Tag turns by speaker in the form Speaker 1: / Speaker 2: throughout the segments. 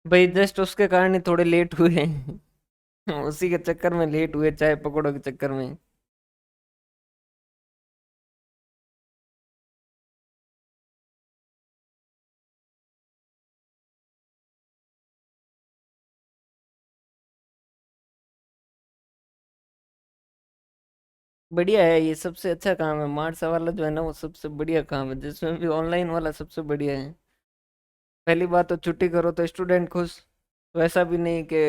Speaker 1: भाई जस्ट उसके कारण ही थोड़े लेट हुए हैं। उसी के चक्कर में लेट हुए, चाय पकौड़ों के चक्कर में। बढ़िया है, ये सबसे अच्छा काम है। मार्सा वाला जो है ना, वो सबसे बढ़िया काम है, जिसमें भी ऑनलाइन वाला सबसे बढ़िया है। पहली बात तो छुट्टी करो तो स्टूडेंट खुश, वैसा भी नहीं कि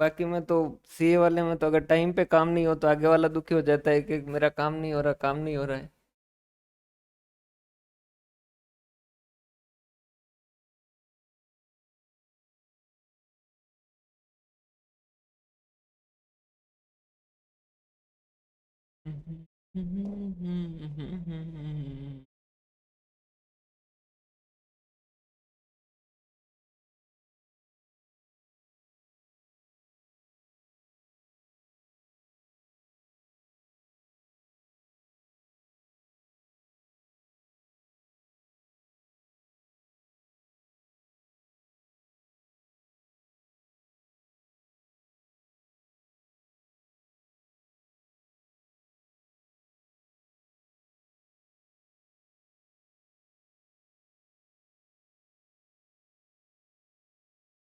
Speaker 1: बाकी में तो सीए वाले में तो अगर टाइम पे काम नहीं हो तो आगे वाला दुखी हो जाता है कि मेरा काम नहीं हो रहा, काम नहीं हो रहा है।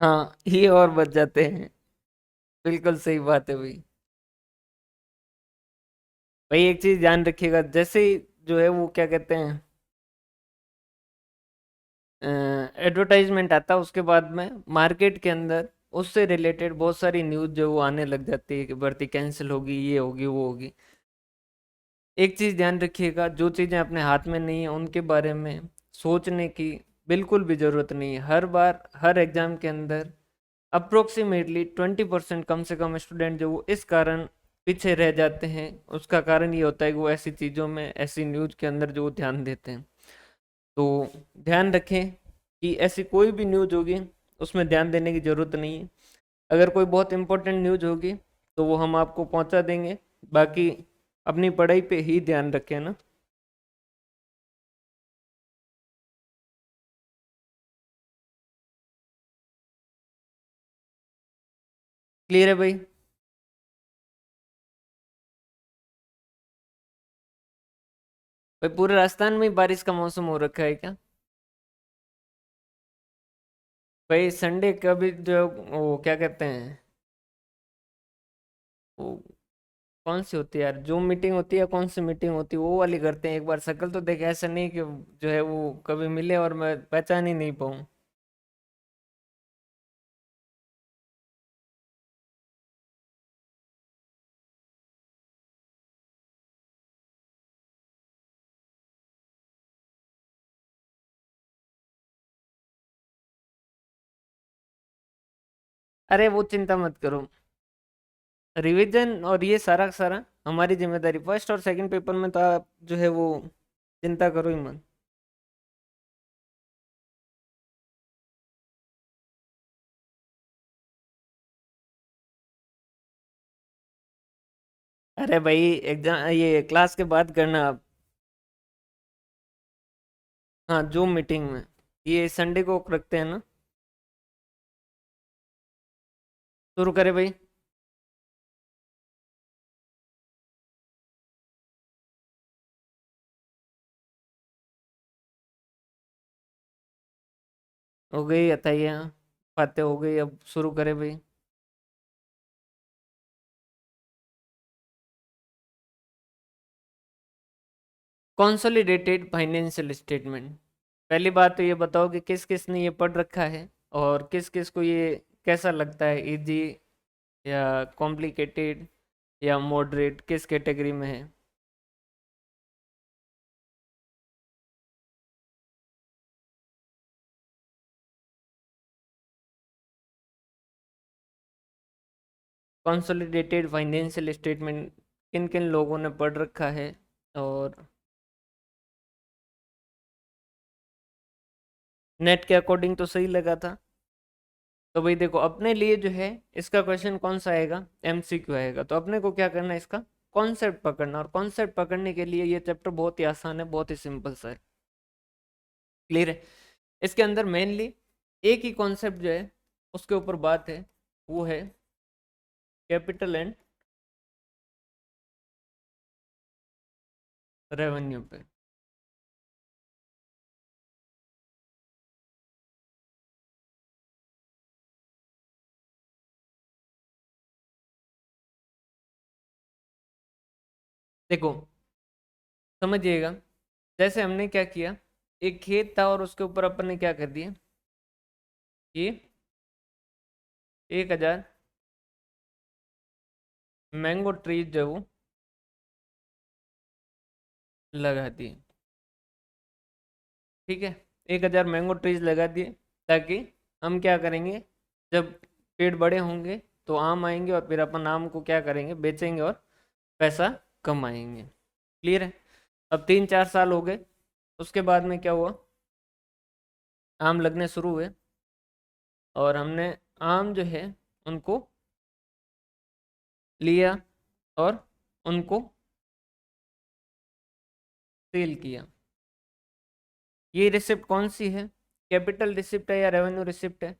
Speaker 1: हाँ, ये और बच जाते हैं। बिल्कुल सही बात है भाई। भाई एक चीज ध्यान रखिएगा, जैसे ही जो है वो क्या कहते हैं, एडवर्टाइजमेंट आता है, उसके बाद में मार्केट के अंदर उससे रिलेटेड बहुत सारी न्यूज जो वो आने लग जाती है कि भर्ती कैंसिल होगी, ये होगी, वो होगी। एक चीज ध्यान रखिएगा, जो चीजें अपने हाथ में नहीं है उनके बारे में सोचने की बिल्कुल भी जरूरत नहीं है। हर बार हर एग्जाम के अंदर अप्रोक्सीमेटली 20% कम से कम स्टूडेंट जो वो इस कारण पीछे रह जाते हैं, उसका कारण ये होता है कि वो ऐसी चीज़ों में, ऐसी न्यूज के अंदर जो वो ध्यान देते हैं। तो ध्यान रखें कि ऐसी कोई भी न्यूज होगी उसमें ध्यान देने की जरूरत नहीं है। अगर कोई बहुत इंपॉर्टेंट न्यूज होगी तो वो हम आपको पहुंचा देंगे। बाकी अपनी पढ़ाई पे ही ध्यान रखें ना। क्लियर है भाई? भाई पूरे राजस्थान में ही बारिश का मौसम हो रखा है क्या? भाई संडे का भी जो वो क्या कहते हैं, वो कौन सी होती है यार, जूम मीटिंग होती है, कौन सी मीटिंग होती है, वो वाली करते हैं। एक बार शक्ल तो देखे, ऐसा नहीं कि जो है वो कभी मिले और मैं पहचान ही नहीं पाऊँ। अरे वो चिंता मत करो, रिवीजन और ये सारा का सारा हमारी जिम्मेदारी। फर्स्ट और सेकंड पेपर में तो आप जो है वो चिंता करो ही मत। अरे भाई एग्जाम ये क्लास के बाद करना आप। हाँ, जूम मीटिंग में। ये संडे को रखते हैं ना? शुरू करें भाई? हो गई बताइए, हाँ बातें हो गई, अब शुरू करें भाई। Consolidated financial statement. पहली बात तो ये बताओ कि किस किस ने ये पढ़ रखा है, और किस किस को ये कैसा लगता है, इजी या कॉम्प्लिकेटेड या मॉडरेट, किस कैटेगरी में है? कंसोलिडेटेड फाइनेंशियल स्टेटमेंट किन किन लोगों ने पढ़ रखा है? और नेट के अकॉर्डिंग तो सही लगा था। तो भाई देखो, अपने लिए जो है इसका क्वेश्चन कौन सा आएगा, एमसीक्यू आएगा। तो अपने को क्या करना है, इसका कॉन्सेप्ट पकड़ना। और कॉन्सेप्ट पकड़ने के लिए ये चैप्टर बहुत ही आसान है, बहुत ही सिंपल सा है। क्लियर है? इसके अंदर मेनली एक ही कॉन्सेप्ट जो है उसके ऊपर बात है, वो है कैपिटल एंड रेवेन्यू पे। देखो समझिएगा, जैसे हमने क्या किया, एक खेत था और उसके ऊपर अपन ने क्या कर दिया, ये 1,000 मैंगो ट्रीज जो है वो लगा दिए। ठीक है, 1,000 मैंगो ट्रीज लगा दिए, ताकि हम क्या करेंगे, जब पेड़ बड़े होंगे तो आम आएंगे और फिर अपन आम को क्या करेंगे, बेचेंगे और पैसा कमाएंगे। क्लियर है। अब 3-4 साल हो गए, उसके बाद में क्या हुआ, आम लगने शुरू हुए और हमने आम जो है उनको लिया और उनको सेल किया। ये रिसिप्ट कौन सी है, कैपिटल रिसिप्ट है या रेवेन्यू रिसिप्ट है?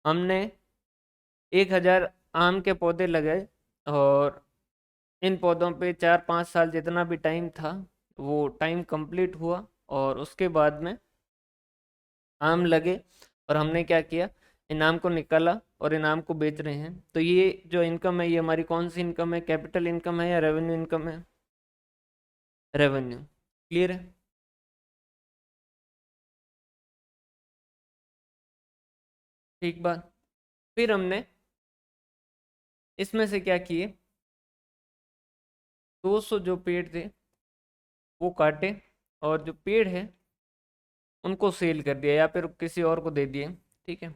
Speaker 1: हमने 1,000 आम के पौधे लगाए और इन पौधों पे 4-5 साल जितना भी टाइम था वो टाइम कंप्लीट हुआ, और उसके बाद में आम लगे और हमने क्या किया, इनाम को निकाला और इनाम को बेच रहे हैं। तो ये जो इनकम है, ये हमारी कौन सी इनकम है, कैपिटल इनकम है या रेवेन्यू इनकम है? रेवेन्यू। क्लियर है। ठीक बात। फिर हमने इसमें से क्या किए, 200 जो पेड़ थे वो काटे और जो पेड़ है उनको सेल कर दिया या फिर किसी और को दे दिए। ठीक है,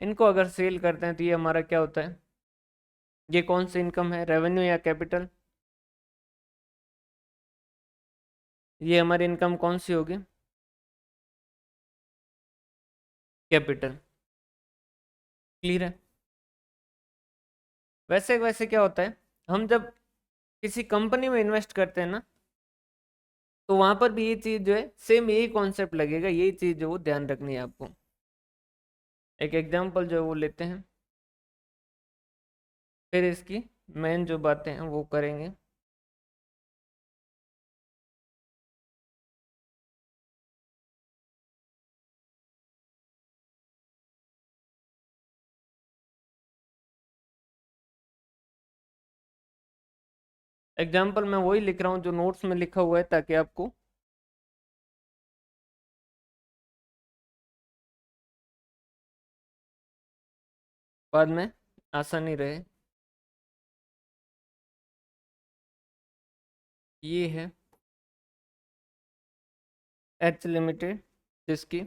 Speaker 1: इनको अगर सेल करते हैं तो ये हमारा क्या होता है, ये कौन सी इनकम है, रेवेन्यू या कैपिटल? ये हमारी इनकम कौन सी होगी, कैपिटल। क्लियर है। वैसे वैसे क्या होता है, हम जब किसी कंपनी में इन्वेस्ट करते हैं ना, तो वहां पर भी ये चीज जो है सेम यही कॉन्सेप्ट लगेगा, यही चीज जो वो ध्यान रखनी है आपको। एक एग्जांपल जो है वो लेते हैं, फिर इसकी मेन जो बातें हैं वो करेंगे। एग्जाम्पल मैं वही लिख रहा हूँ जो नोट्स में लिखा हुआ है, ताकि आपको बाद में आसानी रहे। ये है एच लिमिटेड, जिसकी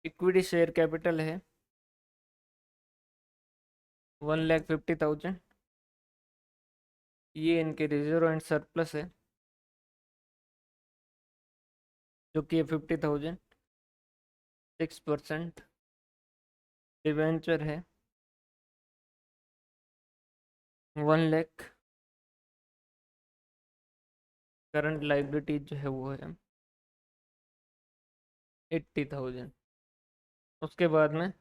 Speaker 1: इक्विटी शेयर कैपिटल है 1,50,000। ये इनके रिजर्व एंड सरप्लस है जो कि 50,000। 6% डिवेंचर है 1 लाख। करंट लाइबिलिटी जो है वो है 80,000। उसके बाद में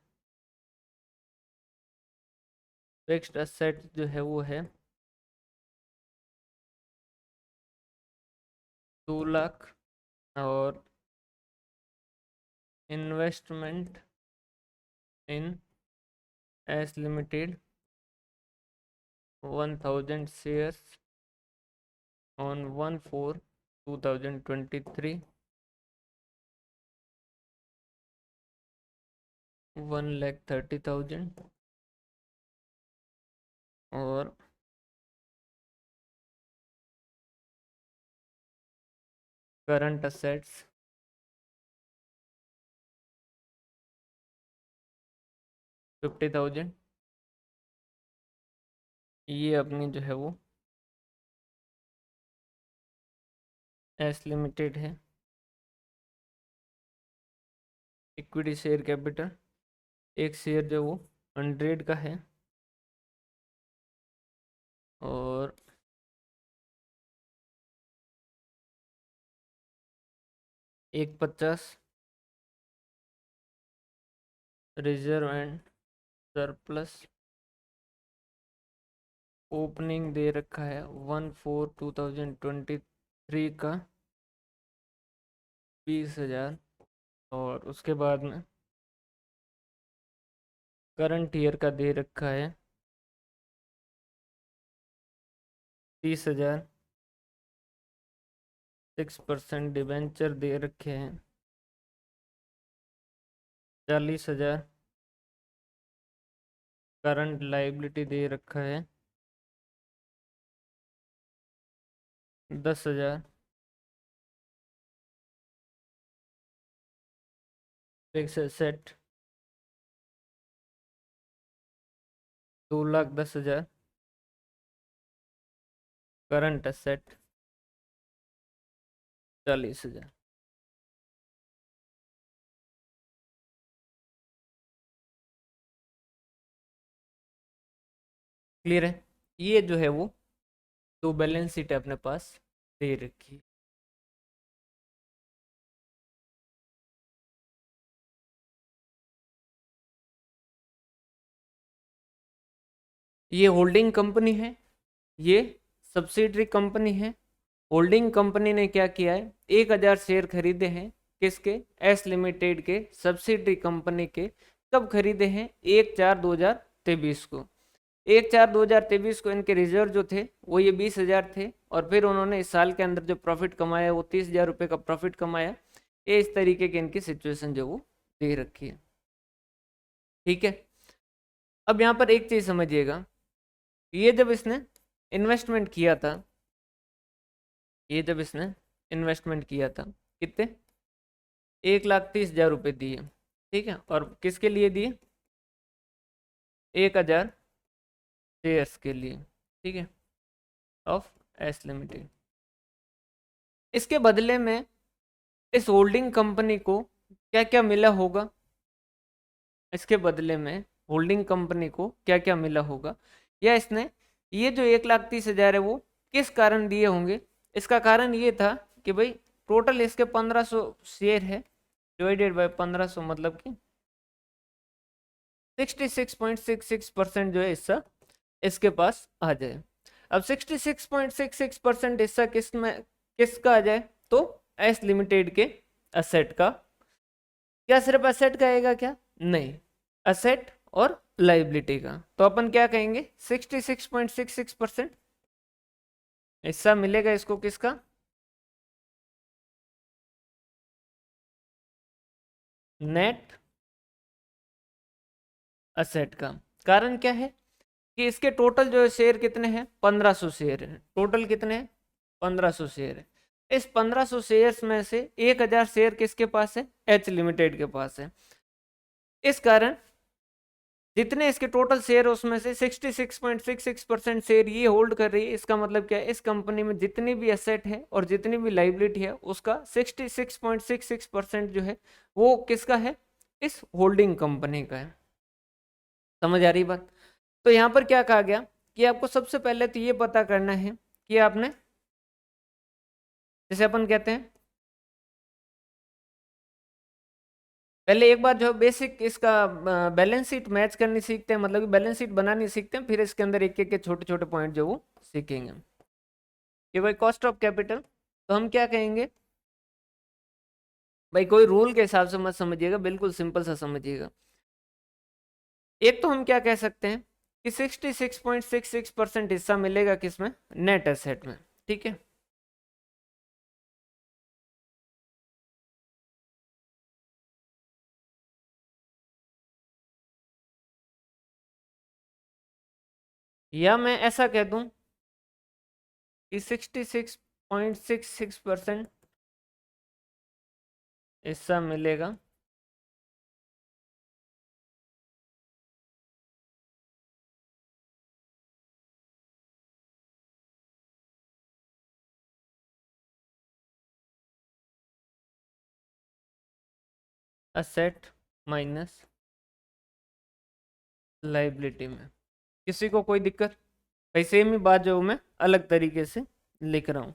Speaker 1: फिक्स्ड एसेट जो है वो है 2 लाख। और investment in S limited 1,000 shares on 1/4/2023 1,30,000। और करंट असेट्स 50,000। ये अपनी जो है वो एस लिमिटेड है। इक्विटी शेयर कैपिटल, एक शेयर जो वो 100 का है। और 150 रिजर्व एंड सरप्लस, ओपनिंग दे रखा है 1/4/2023 का 20,000, और उसके बाद में करंट ईयर का दे रखा है 30,000, 6% डिबेंचर दे रखे हैं 40,000, करंट लाइबिलिटी दे रखा है 10,000, fix asset 2,10,000, current asset 40,000। Clear है? ये जो है वो दो बैलेंस शीट अपने पास दे रखी है। ये होल्डिंग कंपनी है, ये सब्सिडरी कंपनी है। होल्डिंग कंपनी ने क्या किया है, 1,000 शेयर खरीदे हैं, किसके? एस लिमिटेड के सब्सिडरी कंपनी के। कब खरीदे हैं? 1/4/2023 को। 1/4/2023 को इनके रिजर्व जो थे वो ये 20,000 थे, और फिर उन्होंने इस साल के अंदर जो प्रॉफिट कमाया वो 30,000 रुपये का प्रॉफिट कमाया। ये इस तरीके की इनकी सिचुएशन जो वो दे रखी है। ठीक है, अब यहाँ पर एक चीज समझिएगा, ये जब इसने इन्वेस्टमेंट किया था, ये जब इसने इन्वेस्टमेंट किया था, कितने? 1,30,000 रुपये दिए। ठीक है, और किसके लिए दिए? 1,000 शेयर्स के लिए। ठीक है, ऑफ एस लिमिटेड। इसके बदले में इस होल्डिंग कंपनी को क्या क्या मिला होगा? इसके बदले में होल्डिंग कंपनी को क्या क्या मिला होगा, या इसने ये जो 1,30,000 है वो किस कारण दिए होंगे? इसका कारण ये था कि भाई टोटल इसके 1,500 शेयर है, डिवाइडेड बाय 1,500 मतलब कि 66.66% जो है हिस्सा इसके पास आ जाए। अब 66.66% हिस्सा किसका आ जाए? तो एस लिमिटेड के असेट का। क्या सिर्फ असेट का आएगा क्या? नहीं, असेट और लाइबिलिटी का। तो अपन क्या कहेंगे? 66.66% हिस्सा मिलेगा इसको, किसका? नेट असेट का। कारण क्या है कि इसके टोटल जो है शेयर कितने हैं? 1,500 शेयर है। टोटल कितने हैं? 1,500 शेयर है। इस 1,500 शेयर्स में से 1,000 शेयर किसके पास है? एच लिमिटेड के पास है। इस कारण जितने इसके टोटल शेयर उसमें से 66.66% शेयर ये होल्ड कर रही है। इसका मतलब क्या है? इस कंपनी में जितनी भी एसेट है और जितनी भी लाइबिलिटी है उसका 66.66% जो है वो किसका है? इस होल्डिंग कंपनी का है। समझ आ रही बात? तो यहां पर क्या कहा गया कि आपको सबसे पहले तो ये पता करना है कि आपने, जैसे अपन कहते हैं, पहले एक बार जो बेसिक इसका बैलेंस शीट मैच करनी सीखते हैं, मतलब कि बैलेंस शीट बनानी सीखते हैं, फिर इसके अंदर एक एक के छोटे छोटे पॉइंट जो वो सीखेंगे कि भाई कॉस्ट ऑफ कैपिटल। तो हम क्या कहेंगे भाई, कोई रूल के हिसाब से मत समझिएगा, बिल्कुल सिंपल सा समझिएगा। एक तो हम क्या कह सकते हैं कि 66.66% हिस्सा मिलेगा किसमें? नेट एसेट में। ठीक है, या मैं ऐसा कह दूं कि 66.66% हिस्सा मिलेगा असेट माइनस लाइबिलिटी में। किसी को कोई दिक्कत? भाई सेम ही बात जो मैं अलग तरीके से लिख रहा हूं।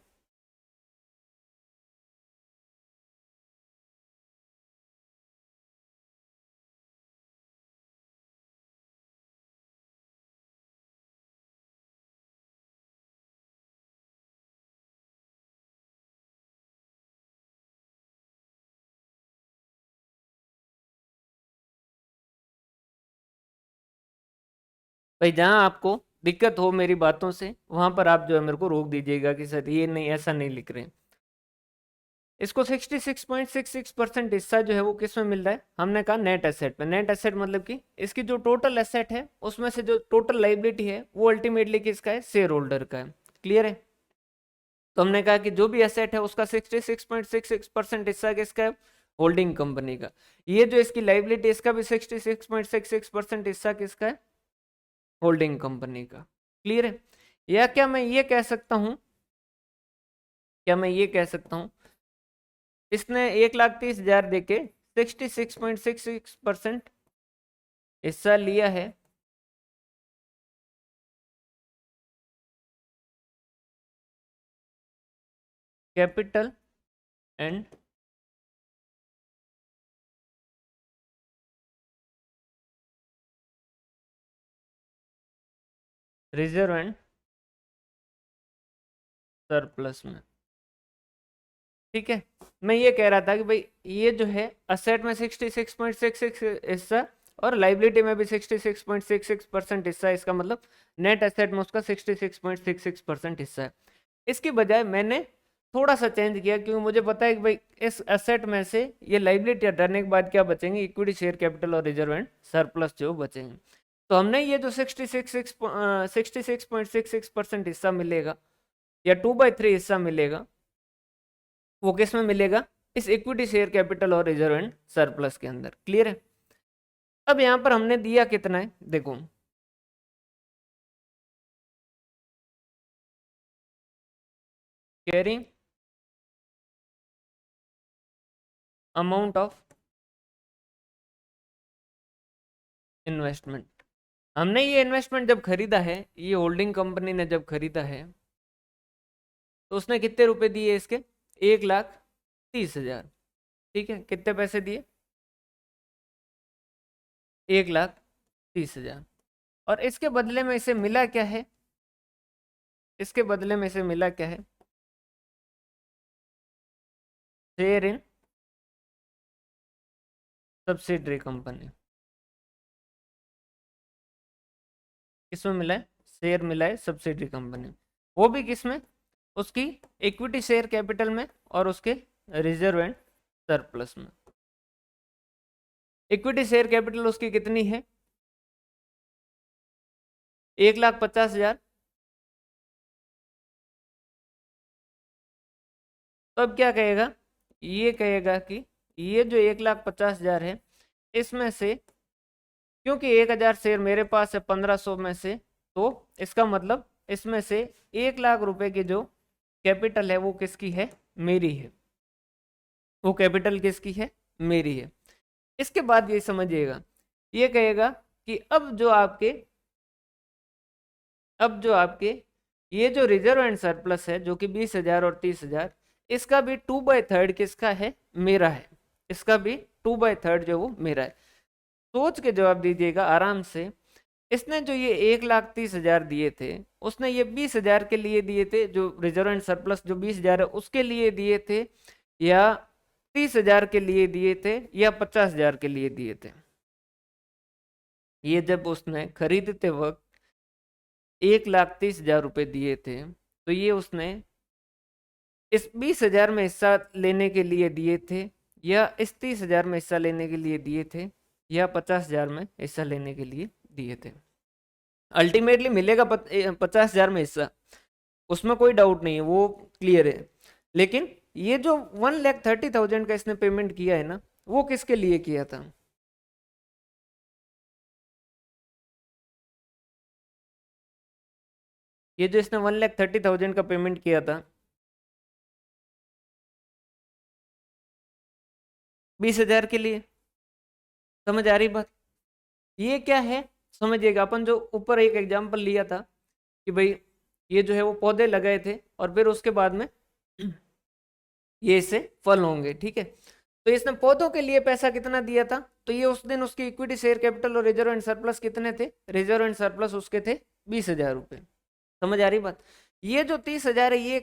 Speaker 1: भाई जहां आपको दिक्कत हो मेरी बातों से वहां पर आप जो है मेरे को रोक दीजिएगा कि सर ये नहीं, ऐसा नहीं लिख रहे। इसको 66.66% हिस्सा जो है वो किस में मिल रहा है, हमने कहा नेट एसेट में। नेट एसेट मतलब कि इसकी जो टोटल एसेट है उसमें से जो टोटल लाइबिलिटी है वो अल्टीमेटली किसका है, शेयर होल्डर का है। क्लियर है? तो हमने कहा कि जो भी एसेट है उसका 66.66% हिस्सा किसका है, होल्डिंग कंपनी का। ये जो इसकी लाइबिलिटी इसका भी 66.66% हिस्सा किसका है, होल्डिंग कंपनी का। क्लियर है? या क्या मैं ये कह सकता हूं, क्या मैं ये कह सकता हूं इसने 1,30,000 देके 66.66% हिस्सा लिया है, capital and reserve and surplus में। ठीक है, मैं ये कह रहा था कि भाई ये जो है असेट में 66.66 हिस्सा और लाइबिलिटी में भी 66.66% हिस्सा है, इसका मतलब नेट एसेट में उसका 66.66% हिस्सा है। इसकी बजाय मैंने थोड़ा सा चेंज किया क्योंकि मुझे पता है कि भाई इस एसेट में से ये लाइबिलिटी हटाने के बाद क्या बचेंगे, इक्विटी शेयर कैपिटल और रिजर्व एंड सरप्लस जो बचेंगे। तो हमने ये जो 66.66% हिस्सा मिलेगा या 2/3 हिस्सा मिलेगा वो किस में मिलेगा, इस इक्विटी शेयर कैपिटल और रिजर्व एंड सरप्लस के अंदर। क्लियर है? अब यहां पर हमने दिया कितना है देखो, कैरिंग अमाउंट ऑफ इन्वेस्टमेंट। हमने ये इन्वेस्टमेंट जब खरीदा है, ये होल्डिंग कंपनी ने जब खरीदा है तो उसने कितने रुपए दिए इसके, 1,30,000। ठीक है, कितने पैसे दिए, 1,30,000। और इसके बदले में इसे मिला क्या है, इसके बदले में इसे मिला क्या है, शेयर इन सब्सिडरी कंपनी। किसमें मिला है, शेयर मिला है सब्सिडरी कंपनी। वो भी किसमें, उसकी इक्विटी शेयर कैपिटल में और उसके रिजर्व एंड सरप्लस में। इक्विटी शेयर कैपिटल उसकी कितनी है, 1,50,000। तो अब क्या कहेगा, ये कहेगा कि ये जो 1,50,000 है इसमें से, क्योंकि 1,000 शेयर मेरे पास है 1,500 में से, तो इसका मतलब इसमें से 1,00,000 रुपए की जो कैपिटल है वो किसकी है, मेरी है। वो कैपिटल किसकी है, मेरी है। इसके बाद ये समझिएगा, ये कहेगा कि अब जो आपके ये जो रिजर्व एंड सरप्लस है जो कि 20,000 और 30,000, इसका भी 2/3 किसका है, मेरा है। इसका भी 2/3 जो वो मेरा है। सोच के जवाब दीजिएगा आराम से। इसने जो ये 1,30,000 दिए थे उसने ये 20,000 के लिए दिए थे, जो रिजर्व एंड सरप्लस जो 20,000 है उसके लिए दिए थे, या 30,000 के लिए दिए थे, या 50,000 के लिए दिए थे। ये जब उसने खरीदते वक्त 1,30,000 रुपए दिए थे तो ये उसने इस 20,000 में हिस्सा लेने के लिए दिए थे, या इस 30,000 में हिस्सा लेने के लिए दिए थे, या 50,000 में हिस्सा लेने के लिए दिए थे। अल्टीमेटली मिलेगा 50,000 में हिस्सा, उसमें कोई डाउट नहीं है, वो क्लियर है। लेकिन ये जो 1,30,000 का इसने पेमेंट किया है ना, वो किसके लिए किया था, ये जो इसने 1,30,000 का पेमेंट किया था 20,000 के लिए। समझ आ रही बात? ये क्या है समझिएगा, अपन जो ऊपर एक एग्जांपल लिया था कि भाई ये जो है वो पौधे लगाए थे और फिर उसके बाद में ये इससे फल होंगे। ठीक है, तो इसने पौधों के लिए पैसा कितना दिया था, तो ये उस दिन उसकी इक्विटी शेयर कैपिटल और रिजर्व एंड सरप्लस कितने थे, रिजर्व एंड सरप्लस उसके थे 20,000 रुपए। समझ आ रही बात? ये जो 30,000 है ये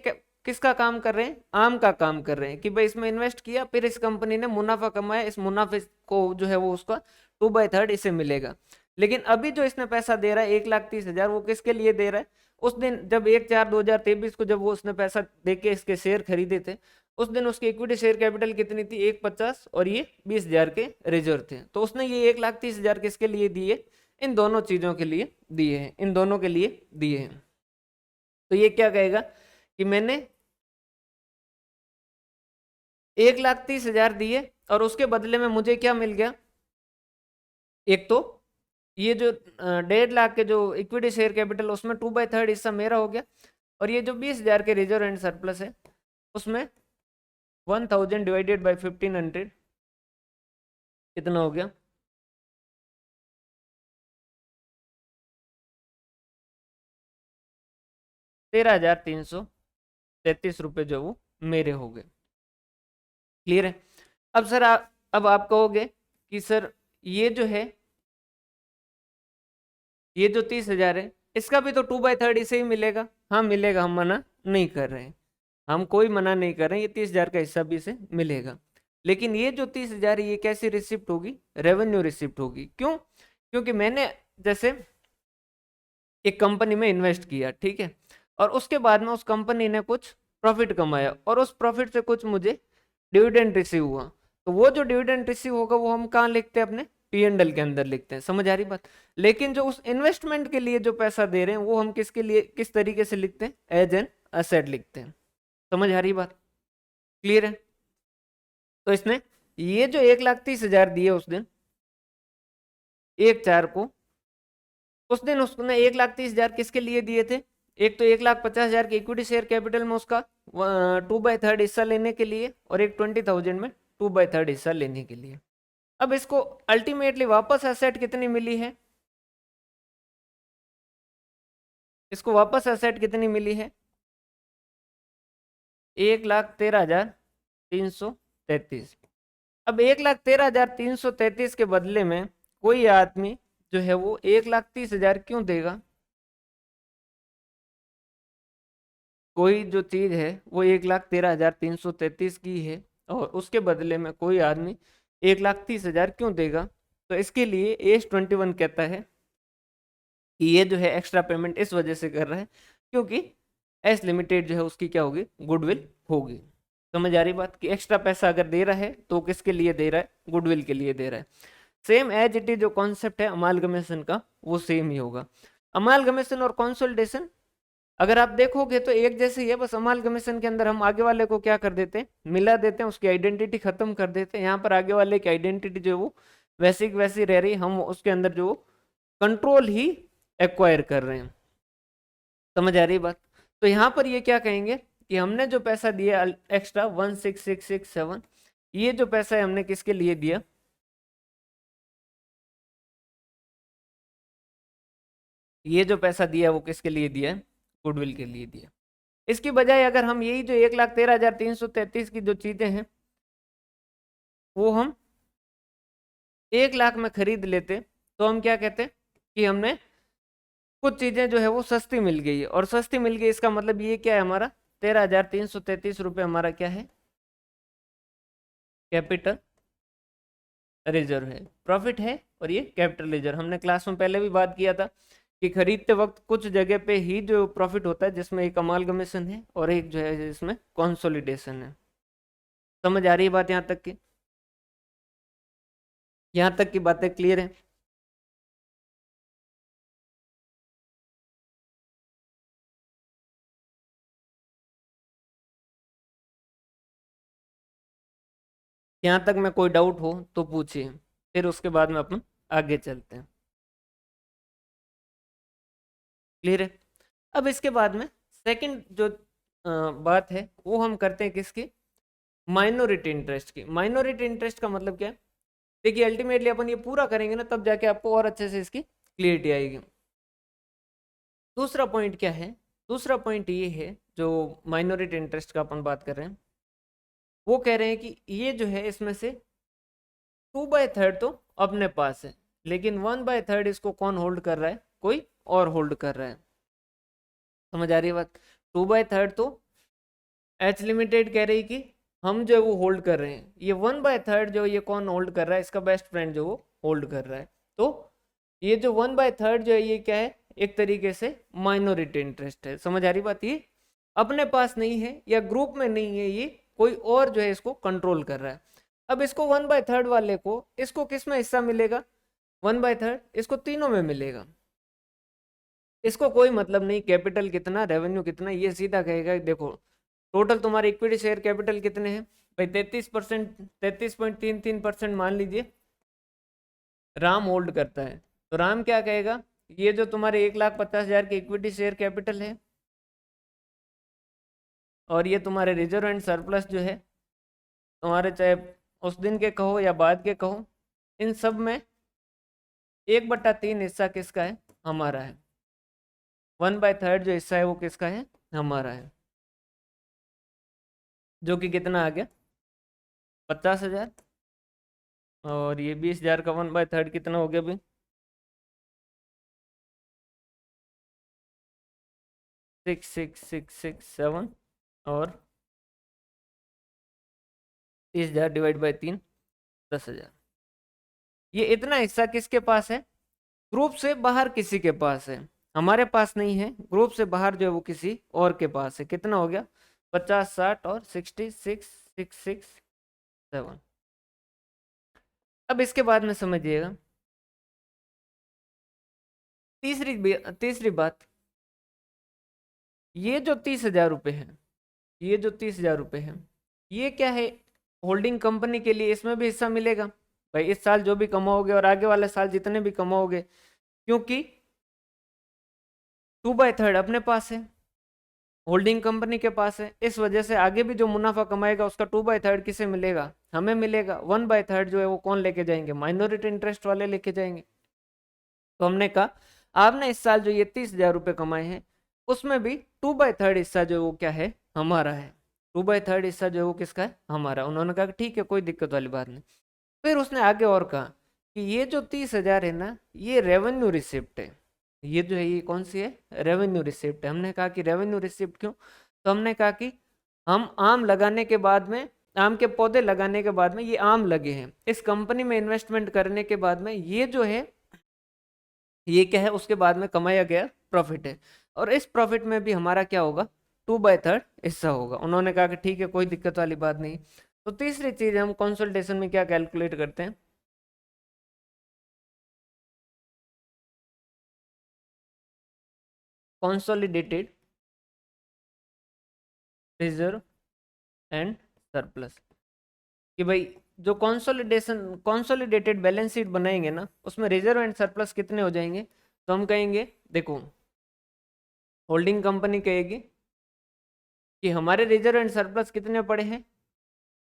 Speaker 1: किसका काम कर रहे हैं, आम का काम कर रहे हैं कि भाई इसमें इन्वेस्ट किया, फिर इस कंपनी ने मुनाफा कमाया, इस मुनाफे को जो है वो उसका 2/3 इसे मिलेगा। लेकिन अभी जो इसने पैसा दे रहा है 1,30,000, वो किसके लिए दे रहा है? उस दिन जब 1/4/2023 को जब वो उसने पैसा दे के इसके शेयर खरीदे थे, उस दिन उसकी इक्विटी शेयर कैपिटल कितनी थी? 1,50, और ये 20,000 के रिजर्व थे। तो उसने ये 1,30,000 किसके लिए दिए? इन दोनों चीजों के लिए दिए हैं, इन दोनों के लिए दिए हैं। तो ये क्या कहेगा कि मैंने 1,30,000 दिए और उसके बदले में मुझे क्या मिल गया? एक तो ये जो 1.5 लाख के जो इक्विटी शेयर कैपिटल, उसमें 2/3 हिस्सा मेरा हो गया, और ये जो 20,000 के रिजर्व एंड सरप्लस है, उसमें 1,000 डिवाइडेड बाई 1,500 कितना हो गया? 13,333 रुपये जो वो मेरे हो गए। क्लियर है? अब सर अब आप कहोगे कि सर ये जो है, ये जो 30,000 है, इसका भी तो 2/3 इसे ही मिलेगा। हाँ मिलेगा, हम मना नहीं कर रहे हैं, हम कोई मना नहीं कर रहे हैं, ये 30,000 का हिस्सा भी इसे मिलेगा। लेकिन ये जो 30,000 है, ये कैसी रिसिप्ट होगी? रेवेन्यू रिसिप्ट होगी। क्यों? क्योंकि मैंने जैसे एक कंपनी में इन्वेस्ट किया, ठीक है, और उसके बाद में उस कंपनी ने कुछ प्रॉफिट कमाया, और उस प्रॉफिट से कुछ मुझे डिविडेंड रिसीव हुआ। तो वो जो डिविडेंड रिसीव होगा वो हम कहाँ लिखते हैं? अपने P&L के अंदर लिखते हैं। समझ आ रही बात? लेकिन जो उस इन्वेस्टमेंट के लिए जो पैसा दे रहे हैं, वो हम किसके लिए, किस तरीके से लिखते हैं? एज एन असेट लिखते हैं। समझ आ रही बात? क्लियर है? तो इसने ये जो 1,30,000 दिए उस दिन 1/4 को, उस दिन उसने 1,30,000 किसके लिए दिए थे? एक तो 1,50,000 की इक्विटी शेयर कैपिटल में उसका 2/3 हिस्सा लेने के लिए, और एक 20,000 में 2/3 हिस्सा लेने के लिए। अब इसको अल्टीमेटली वापस एसेट कितनी मिली है? इसको वापस एसेट कितनी मिली है? 1,13,333। अब 1,13,333 के बदले में कोई आदमी जो है वो 1,30,000 क्यों देगा? कोई जो चीज है वो 1,13,333 की है, और उसके बदले में कोई आदमी 1,30,000 क्यों देगा? तो इसके लिए AS21 कहता है कि ये जो है एक्स्ट्रा पेमेंट इस वजह से कर रहा है क्योंकि एस लिमिटेड जो है उसकी क्या होगी? गुडविल होगी। समझ आ रही बात? कि एक्स्ट्रा पैसा अगर दे रहा है तो किसके लिए दे रहा है? गुडविल के लिए दे रहा है। सेम एज इट इज जो कॉन्सेप्ट है अमालगमेशन का, वो सेम ही होगा। अमालगमेशन और कंसोलिडेशन अगर आप देखोगे तो एक जैसे ही है, बस अमालगमेशन के अंदर हम आगे वाले को क्या कर देते हैं? मिला देते हैं, उसकी आइडेंटिटी खत्म कर देते हैं। यहाँ पर आगे वाले की आइडेंटिटी जो है वो वैसी की वैसी रह रही, हम उसके अंदर जो कंट्रोल ही एक्वायर कर रहे हैं। समझ आ रही बात? तो यहाँ पर ये क्या कहेंगे कि हमने जो पैसा दिया एक्स्ट्रा 16,667, ये जो पैसा है हमने किसके लिए दिया? ये जो पैसा दिया वो किसके लिए दिया है? गुडविल के लिए दिया। इसकी बजाय अगर हम यही जो 1,13,333 की जो चीजें हैं वो हम 1,00,000 में खरीद लेते, तो हम क्या कहते हैं कि हमने कुछ चीजें जो है वो सस्ती मिल गई है। और सस्ती मिल गई इसका मतलब ये क्या है? हमारा 13,333 रुपये हमारा क्या है? कैपिटल रिजर्व है, प्रॉफिट है, और ये कैपिटल रिजर्व। हमने क्लास में पहले भी बात किया था कि खरीदते वक्त कुछ जगह पे ही जो प्रॉफिट होता है, जिसमें एक अमालगमेशन है और एक जो है जिसमें कंसोलिडेशन है। समझ आ रही है बात यहाँ तक की? यहाँ तक की बातें क्लियर है? यहाँ तक में कोई डाउट हो तो पूछिए, फिर उसके बाद में अपन आगे चलते हैं। क्लियर है? अब इसके बाद में सेकंड जो बात है वो हम करते हैं किसकी? माइनॉरिटी इंटरेस्ट की। माइनॉरिटी इंटरेस्ट का मतलब क्या है? देखिए अल्टीमेटली अपन ये पूरा करेंगे ना, तब जाके आपको और अच्छे से इसकी क्लियरिटी आएगी। दूसरा पॉइंट क्या है? दूसरा पॉइंट ये है, जो माइनॉरिटी इंटरेस्ट का अपन बात कर रहे हैं, वो कह रहे हैं कि ये जो है इसमें से 2/3 तो अपने पास है, लेकिन 1/3 इसको कौन होल्ड कर रहा है? कोई और होल्ड कर रहा है। समझ आ रही है बात? 2/3 तो एच लिमिटेड कह रही कि हम जो है वो होल्ड कर रहे हैं, ये 1/3 जो ये कौन होल्ड कर रहा है? इसका बेस्ट फ्रेंड जो वो होल्ड कर रहा है। तो ये जो 1/3 जो है ये क्या है, एक तरीके से माइनॉरिटी इंटरेस्ट है। समझ आ रही बात? ये अपने पास नहीं है या ग्रुप में नहीं है, ये कोई और जो है इसको कंट्रोल कर रहा है। अब इसको 1/3 वाले को इसको किस में हिस्सा मिलेगा? 1/3 इसको तीनों में मिलेगा। इसको कोई मतलब नहीं कैपिटल कितना, रेवेन्यू कितना, ये सीधा कहेगा देखो टोटल तुम्हारे इक्विटी शेयर कैपिटल कितने हैं भाई, 33%, 33.33% मान लीजिए राम होल्ड करता है। तो राम क्या कहेगा, ये जो तुम्हारे 1,50,000 की इक्विटी शेयर कैपिटल है और ये तुम्हारे रिजर्व एंड सरप्लस जो है तुम्हारे, चाहे उस दिन के कहो या बाद के कहो, इन सब में 1/3 हिस्सा किसका है? हमारा है। 1/3 जो हिस्सा है वो किसका है? हमारा है। जो कि कितना आ गया? 50,000। और ये 20,000 का 1/3 कितना हो गया भाई? 66667। और 30,000 डिवाइड बाई 3, 10,000। ये इतना हिस्सा किसके पास है? ग्रुप से बाहर किसी के पास है, हमारे पास नहीं है। ग्रुप से बाहर जो है वो किसी और के पास है। कितना हो गया? 50, 60 और 66,667। अब इसके बाद में समझिएगा तीसरी बात, ये जो 30,000 रुपये है, ये जो 30,000 रुपये है, ये क्या है? होल्डिंग कंपनी के लिए इसमें भी हिस्सा मिलेगा भाई, इस साल जो भी कमाओगे और आगे वाले साल जितने भी कमाओगे, क्योंकि 2/3 अपने पास है, होल्डिंग कंपनी के पास है। इस वजह से आगे भी जो मुनाफा कमाएगा उसका 2/3 किसे मिलेगा? हमें मिलेगा। 1/3 जो है वो कौन लेके जाएंगे? माइनॉरिटी इंटरेस्ट वाले लेके जाएंगे। तो हमने कहा आपने इस साल जो ये 30,000 रुपये कमाए हैं उसमें भी 2/3 हिस्सा जो है वो क्या है? हमारा है। 2/3 हिस्सा जो है वो किसका है? हमारा। उन्होंने कहा कि ठीक है, कोई दिक्कत वाली बात नहीं। फिर उसने आगे और कहा कि ये जो 30,000 है ना, ये रेवेन्यू रिसिप्ट है। ये जो है ये कौन सी है? रेवेन्यू रिसिप्ट है। हमने कहा कि रेवेन्यू रिसिप्ट क्यों? तो हमने कहा कि हम आम लगाने के बाद में, आम के पौधे लगाने के बाद में ये आम लगे हैं, इस कंपनी में इन्वेस्टमेंट करने के बाद में ये जो है ये क्या है? उसके बाद में कमाया गया प्रॉफिट है। और इस प्रॉफिट में भी हमारा क्या होगा? 2/3 हिस्सा होगा। उन्होंने कहा कि ठीक है, कोई दिक्कत वाली बात नहीं। तो तीसरी चीज हम कंसल्टेशन में क्या कैलकुलेट करते हैं? Consolidated reserve and surplus. कि भाई जो कंसोलिडेटेड बैलेंस शीट बनाएंगे ना, उसमें रिजर्व एंड सरप्लस कितने हो जाएंगे? तो हम कहेंगे देखो, होल्डिंग कंपनी कहेगी कि हमारे रिजर्व एंड सरप्लस कितने पड़े हैं?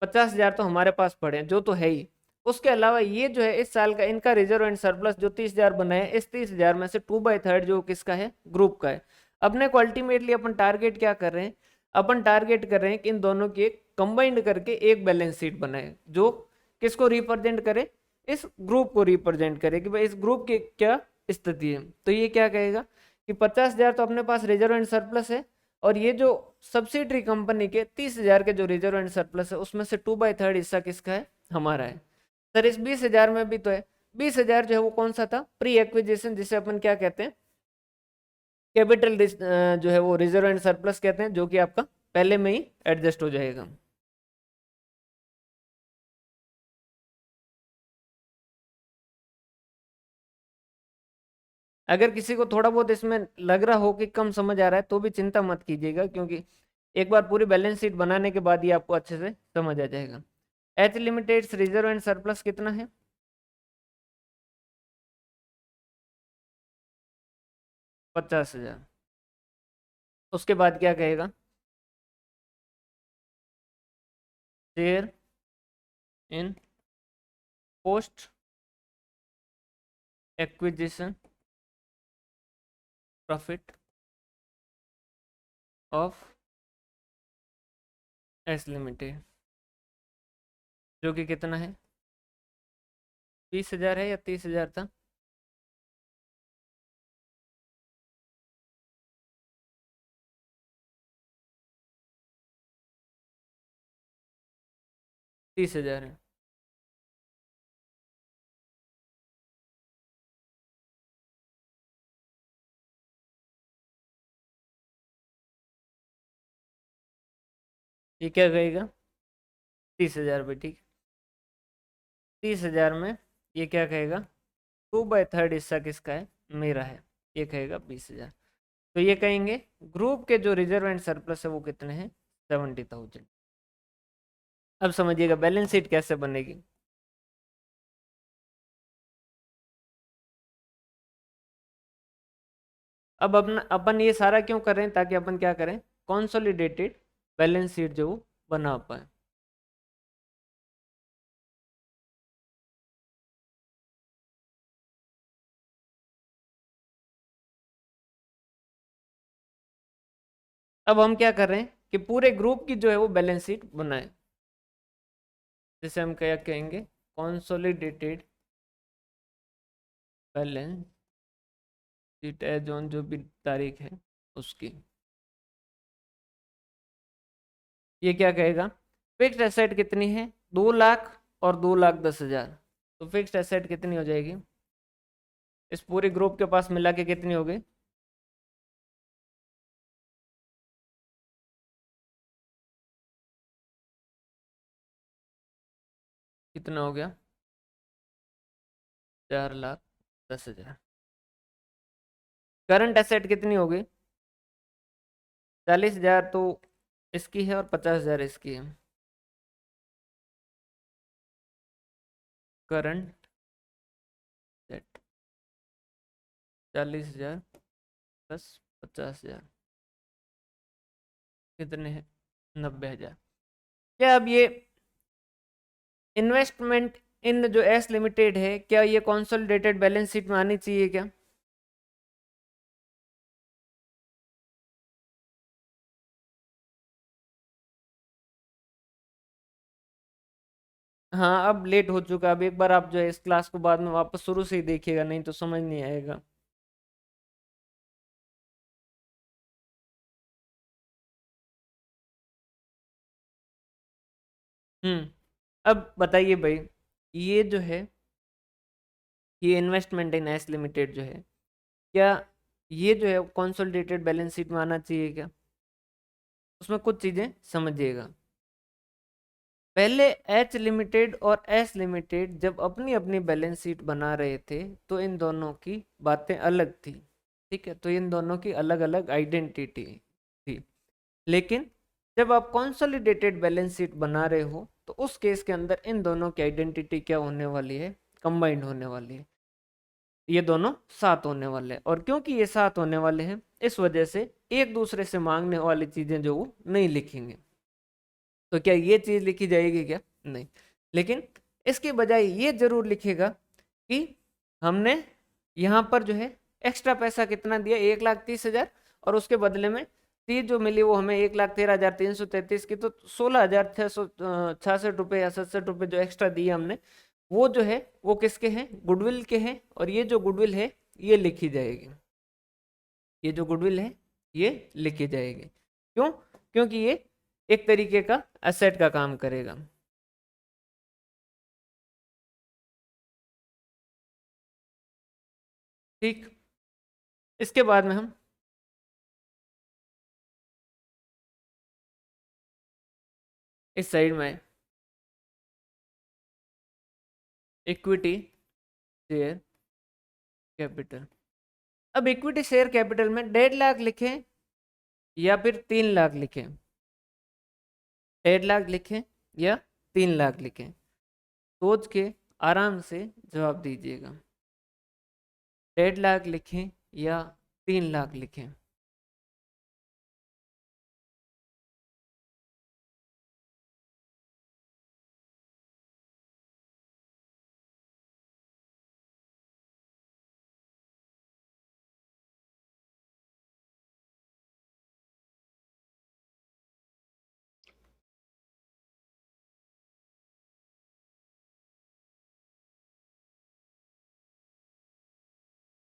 Speaker 1: 50,000 तो हमारे पास पड़े हैं, जो तो है ही। उसके अलावा ये जो है इस साल का इनका रिजर्व एंड सरप्लस जो 30,000 बनाए, इस 30,000 में से 2/3 जो किसका है? ग्रुप का है। अपने को अल्टीमेटली अपन टारगेट क्या कर रहे हैं? अपन टारगेट कर रहे हैं कि इन दोनों की एक कंबाइंड करके एक बैलेंस शीट बनाए, जो किसको रिप्रेजेंट करे? इस ग्रुप को रिप्रेजेंट करे कि भाई इस ग्रुप की क्या स्थिति है। तो ये क्या कहेगा कि 50,000 तो अपने पास रिजर्व एंड सरप्लस है, और ये जो सब्सिडरी कंपनी के 30,000 के जो रिजर्व एंड सरप्लस है उसमें से 2/3 हिस्सा किसका है? हमारा है। सर इस 20,000 में भी तो है। 20,000 जो है वो कौन सा था? प्री एक्विजिशन, जिसे अपन क्या कहते हैं? कैपिटल जो है वो रिजर्व एंड सरप्लस कहते हैं, जो कि आपका पहले में ही एडजस्ट हो जाएगा। अगर किसी को थोड़ा बहुत इसमें लग रहा हो कि कम समझ आ रहा है तो भी चिंता मत कीजिएगा, क्योंकि एक बार पूरी बैलेंस शीट बनाने के बाद ही आपको अच्छे से समझ आ जाएगा। H limited reserve and surplus कितना है? 50,000। उसके बाद क्या कहेगा? Share in post acquisition profit of S limited, जो कि कितना है? 20,000 है या 30,000 था? 30,000 है। ये क्या कहेगा? 30,000 रुपये, ठीक। 30,000 में ये क्या कहेगा? 2/3 हिस्सा किसका है? मेरा है। ये कहेगा 20,000। तो ये कहेंगे ग्रुप के जो रिजर्व एंड सरप्लस है वो कितने हैं? 70,000। अब समझिएगा बैलेंस शीट कैसे बनेगी। अब अपन अपन ये सारा क्यों कर रहे हैं? ताकि अपन क्या करें? कॉन्सोलिडेटेड बैलेंस शीट जो वो बना पाए। अब हम क्या कर रहे हैं कि पूरे ग्रुप की जो है वो बैलेंस शीट बनाए। जैसे हम क्या कहेंगे? Consolidated balance sheet as on जो भी तारीख है उसकी। ये क्या कहेगा? फिक्स्ड एसेट कितनी है? 2 लाख और 2,10,000। तो फिक्स्ड एसेट कितनी हो जाएगी इस पूरे ग्रुप के पास मिला के? कितनी हो गई? कितना हो गया? 4,10,000। करंट एसेट कितनी हो गई? 40,000 तो इसकी है और 50,000 इसकी है। करंट सेट 40,000 प्लस 50,000 कितने हैं? 90,000। क्या अब ये इन्वेस्टमेंट इन जो एस लिमिटेड है, क्या ये कंसोलिडेटेड बैलेंस शीट में आनी चाहिए क्या? हाँ, अब लेट हो चुका। अब एक बार आप जो है इस क्लास को बाद में वापस शुरू से ही देखिएगा, नहीं तो समझ नहीं आएगा। हम्म। अब बताइए भाई, ये जो है ये इन्वेस्टमेंट इन एस लिमिटेड जो है, क्या ये जो है कंसोलिडेटेड बैलेंस शीट में आना चाहिए क्या? उसमें कुछ चीजें समझिएगा। पहले एच लिमिटेड और एस लिमिटेड जब अपनी अपनी बैलेंस शीट बना रहे थे तो इन दोनों की बातें अलग थी। ठीक है, तो इन दोनों की अलग अलग आइडेंटिटी थी। लेकिन जब आप कंसोलिडेटेड बैलेंस शीट बना रहे हो तो उस केस के अंदर इन दोनों की आइडेंटिटी क्या होने वाली है? कंबाइंड होने वाली है। ये दोनों साथ होने वाले हैं, और क्योंकि ये साथ होने वाले हैं इस वजह से एक दूसरे से मांगने वाली चीजें जो वो नहीं लिखेंगे। तो क्या ये चीज लिखी जाएगी क्या? नहीं। लेकिन इसके बजाय ये जरूर लिखेगा कि हमने यहाँ पर जो है एक्स्ट्रा पैसा कितना दिया? 1,30,000। और उसके बदले में चीज जो मिली वो हमें 1,13,333 की। तो 16,666 रुपये या 67 रुपये जो एक्स्ट्रा दिए हमने, वो जो है वो किसके हैं? गुडविल के हैं। और ये जो गुडविल है ये लिखी जाएगी। ये जो गुडविल है ये लिखी जाएगी। क्यों? क्योंकि ये एक तरीके का एसेट का काम करेगा। ठीक। इसके बाद में हम इस साइड में इक्विटी शेयर कैपिटल। अब इक्विटी शेयर कैपिटल में 1.5 लाख लिखें या फिर 3 लाख लिखें? 1.5 लाख लिखें या 3 लाख लिखें? सोच के आराम से जवाब दीजिएगा। 1.5 लाख लिखें या 3 लाख लिखें?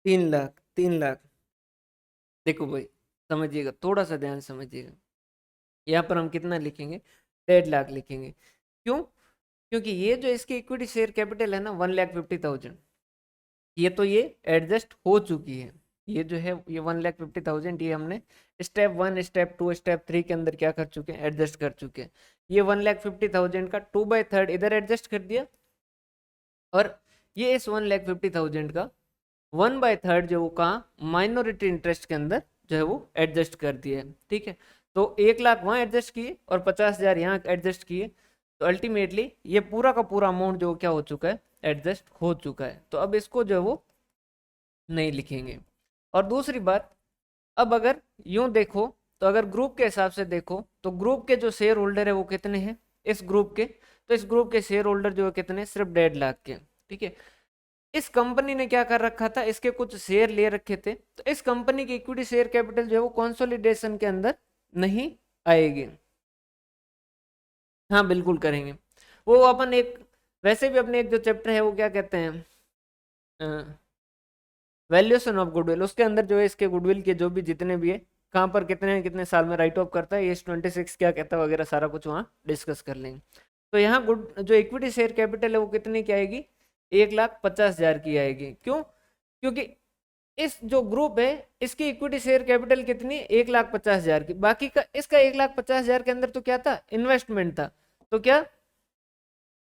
Speaker 1: 3 लाख, 3 लाख। देखो भाई, समझिएगा, थोड़ा सा ध्यान समझिएगा। यहाँ पर हम कितना लिखेंगे? 1.5 लाख लिखेंगे। क्यों? क्योंकि ये जो इसकी इक्विटी शेयर कैपिटल है ना, 1,50,000, ये तो ये एडजस्ट हो चुकी है। ये जो है ये 1,50,000 ये हमने स्टेप 1 स्टेप 2 स्टेप 3 के अंदर क्या कर चुके हैं, एडजस्ट कर चुके हैं। ये 1,50,000 का 2/3 इधर एडजस्ट कर दिया, और ये इस 1,50,000 का 1/3 जो वो कहाँ माइनॉरिटी इंटरेस्ट के अंदर जो है वो एडजस्ट कर दिया है। ठीक है, तो 1,00,000 वहाँ एडजस्ट किए और 50,000 यहाँ एडजस्ट किए, तो अल्टीमेटली ये पूरा का पूरा अमाउंट जो क्या हो चुका है, एडजस्ट हो चुका है। तो अब इसको जो है वो नहीं लिखेंगे। और दूसरी बात, अब अगर यूं देखो, तो अगर ग्रुप के हिसाब से देखो तो ग्रुप के जो शेयर होल्डर है वो कितने हैं इस ग्रुप के, तो इस ग्रुप के शेयर होल्डर जो है कितने, सिर्फ 1.5 लाख के। ठीक है, इस कंपनी ने क्या कर रखा था, इसके कुछ शेयर ले रखे थे, तो इस कंपनी की इक्विटी शेयर कैपिटल जो है वो कंसोलिडेशन के अंदर नहीं आएगी। हाँ बिल्कुल करेंगे, वो अपन एक, वैसे भी अपने एक जो चैप्टर है वो क्या कहते हैं, वैल्यूएशन ऑफ गुडविल, उसके अंदर जो है इसके गुडविल के जो भी जितने भी है, कहाँ पर कितने कितने साल में राइट ऑफ करता है, ये 26 क्या कहता है वगैरह सारा कुछ वहाँ डिस्कस कर लेंगे। तो यहाँ गुड जो इक्विटी शेयर कैपिटल है वो कितने की आएगी, 1,50,000 की आएगी। क्यों, क्योंकि इस जो ग्रुप है इसकी इक्विटी शेयर कैपिटल कितनी, 1,50,000 की, बाकी का इसका 1,50,000 के अंदर तो क्या था, इन्वेस्टमेंट था। तो क्या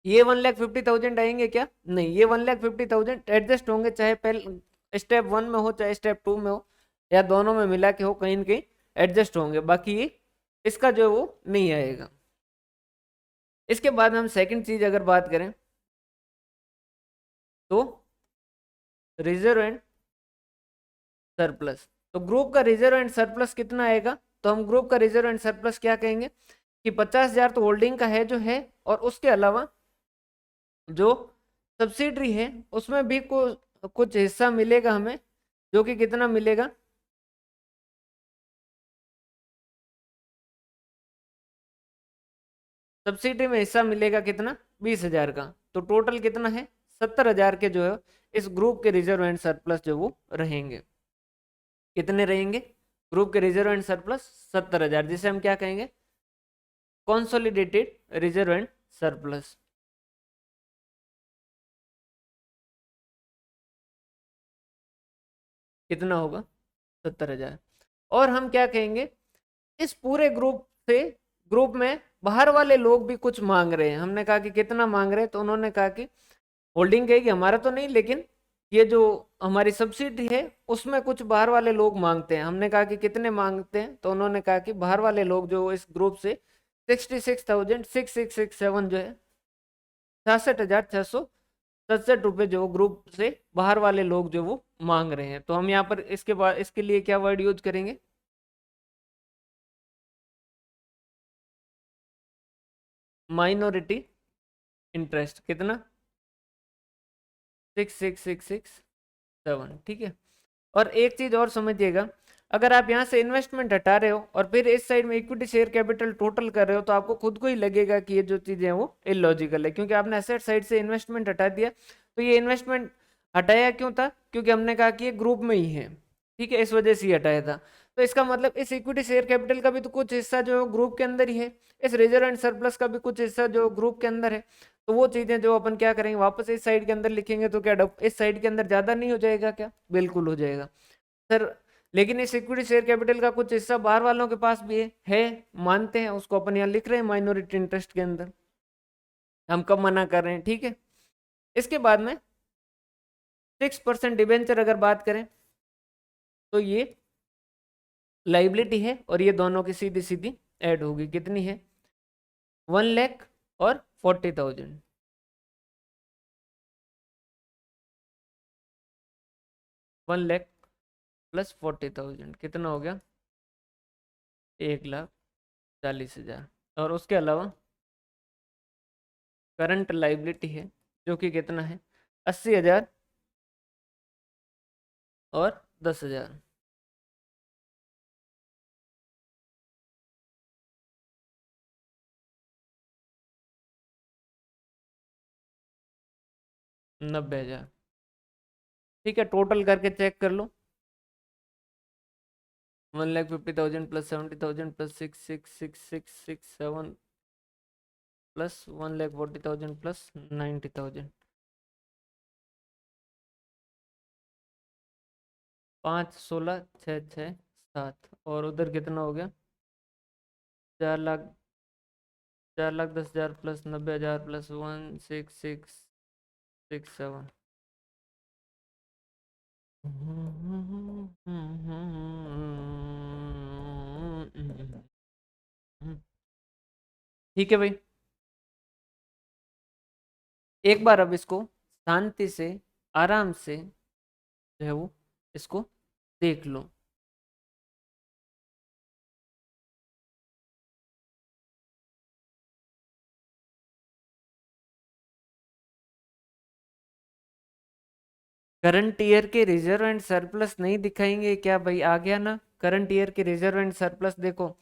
Speaker 1: ये 1,50,000 आएंगे क्या, नहीं, ये 1,50,000 एडजस्ट होंगे, चाहे पहले स्टेप 1 में हो चाहे स्टेप 2 में हो, या दोनों में मिला के हो, कहीं न कहीं एडजस्ट होंगे, बाकी ये इसका जो है वो नहीं आएगा। इसके बाद हम सेकंड चीज अगर बात करें तो रिजर्व एंड सरप्लस, तो ग्रुप का रिजर्व एंड सरप्लस कितना आएगा, तो हम ग्रुप का रिजर्व एंड सरप्लस क्या कहेंगे कि 50,000 तो होल्डिंग का है जो है, और उसके अलावा जो सब्सिडरी है उसमें भी कुछ हिस्सा मिलेगा हमें, जो कि कितना मिलेगा, सब्सिडी में हिस्सा मिलेगा कितना, 20,000 का। तो टोटल कितना है, 70,000 के जो है इस ग्रुप के रिजर्व एंड सरप्लस जो वो रहेंगे। कितने रहेंगे ग्रुप के रिजर्व एंड सरप्लस, 70,000, जिसे हम क्या कहेंगे, कॉन्सोलिडेटेड रिजर्व एंड सरप्लस। कितना होगा, 70,000। और हम क्या कहेंगे, इस पूरे ग्रुप से, ग्रुप में बाहर वाले लोग भी कुछ मांग रहे हैं, हमने कहा कि कितना मांग रहे हैं, तो उन्होंने कहा कि होल्डिंग कहेगी हमारा तो नहीं, लेकिन ये जो हमारी सब्सिडी है उसमें कुछ बाहर वाले लोग मांगते हैं। हमने कहा कि कितने मांगते हैं, तो उन्होंने कहा कि बाहर वाले लोग जो इस ग्रुप से 66,6667 जो है 66,667 रुपये जो ग्रुप से बाहर वाले लोग जो वो मांग रहे हैं। तो हम यहाँ पर इसके बाद इसके लिए क्या वर्ड यूज करेंगे, माइनॉरिटी इंटरेस्ट, कितना, 66,667। ठीक है, और एक चीज और समझिएगा, अगर आप यहाँ से इन्वेस्टमेंट हटा रहे हो और फिर इस साइड में इक्विटी शेयर कैपिटल टोटल कर रहे हो, तो आपको खुद को ही लगेगा कि ये जो चीजें हैं वो इलॉजिकल है, क्योंकि आपने एसेट साइड से इन्वेस्टमेंट हटा दिया। तो ये इन्वेस्टमेंट हटाया क्यों था, क्योंकि हमने कहा कि ये ग्रुप में ही है, ठीक है, इस वजह से ही हटाया था। तो इसका मतलब इस इक्विटी शेयर कैपिटल का भी तो कुछ हिस्सा जो है ग्रुप के अंदर ही है, इस रिजर्व एंड सरप्लस का भी कुछ हिस्सा जो ग्रुप के अंदर है। तो वो चीजें जो अपन क्या करेंगे, वापस इस साइड के अंदर लिखेंगे, तो क्या इस साइड के अंदर ज्यादा नहीं हो जाएगा क्या, बिल्कुल हो जाएगा सर। लेकिन इस इक्विटी शेयर कैपिटल का कुछ हिस्सा बाहर वालों के पास भी है, मानते हैं, उसको अपन यहाँ लिख रहे हैं माइनॉरिटी इंटरेस्ट के अंदर, हम कब मना कर रहे हैं, ठीक है। इसके बाद में 6% डिबेंचर अगर बात करें, तो ये लाइबिलिटी है, और ये दोनों की सीधी सीधी ऐड होगी, कितनी है, 1,00,000 और 40,000, 1,00,000 प्लस 40,000 कितना हो गया, 1,40,000। और उसके अलावा करंट लाइबिलिटी है, जो कि कितना है, 80,000 और 10,000, 90,000। ठीक है, टोटल करके चेक कर लो, 1,50,000 प्लस 70,000 प्लस 666,667 प्लस 1,40,000 प्लस 90,000। 5 16 6 6 7 और उधर कितना हो गया? 4 लाख, 4,10,000 प्लस 90,000 प्लस 16667। ठीक है भाई, एक बार अब इसको शांति से, आराम से जो है वो इसको देख लो। करंट ईयर के रिजर्व एंड सरप्लस नहीं दिखाएंगे क्या भाई? आ गया ना करंट ईयर के रिजर्व एंड सरप्लस। देखो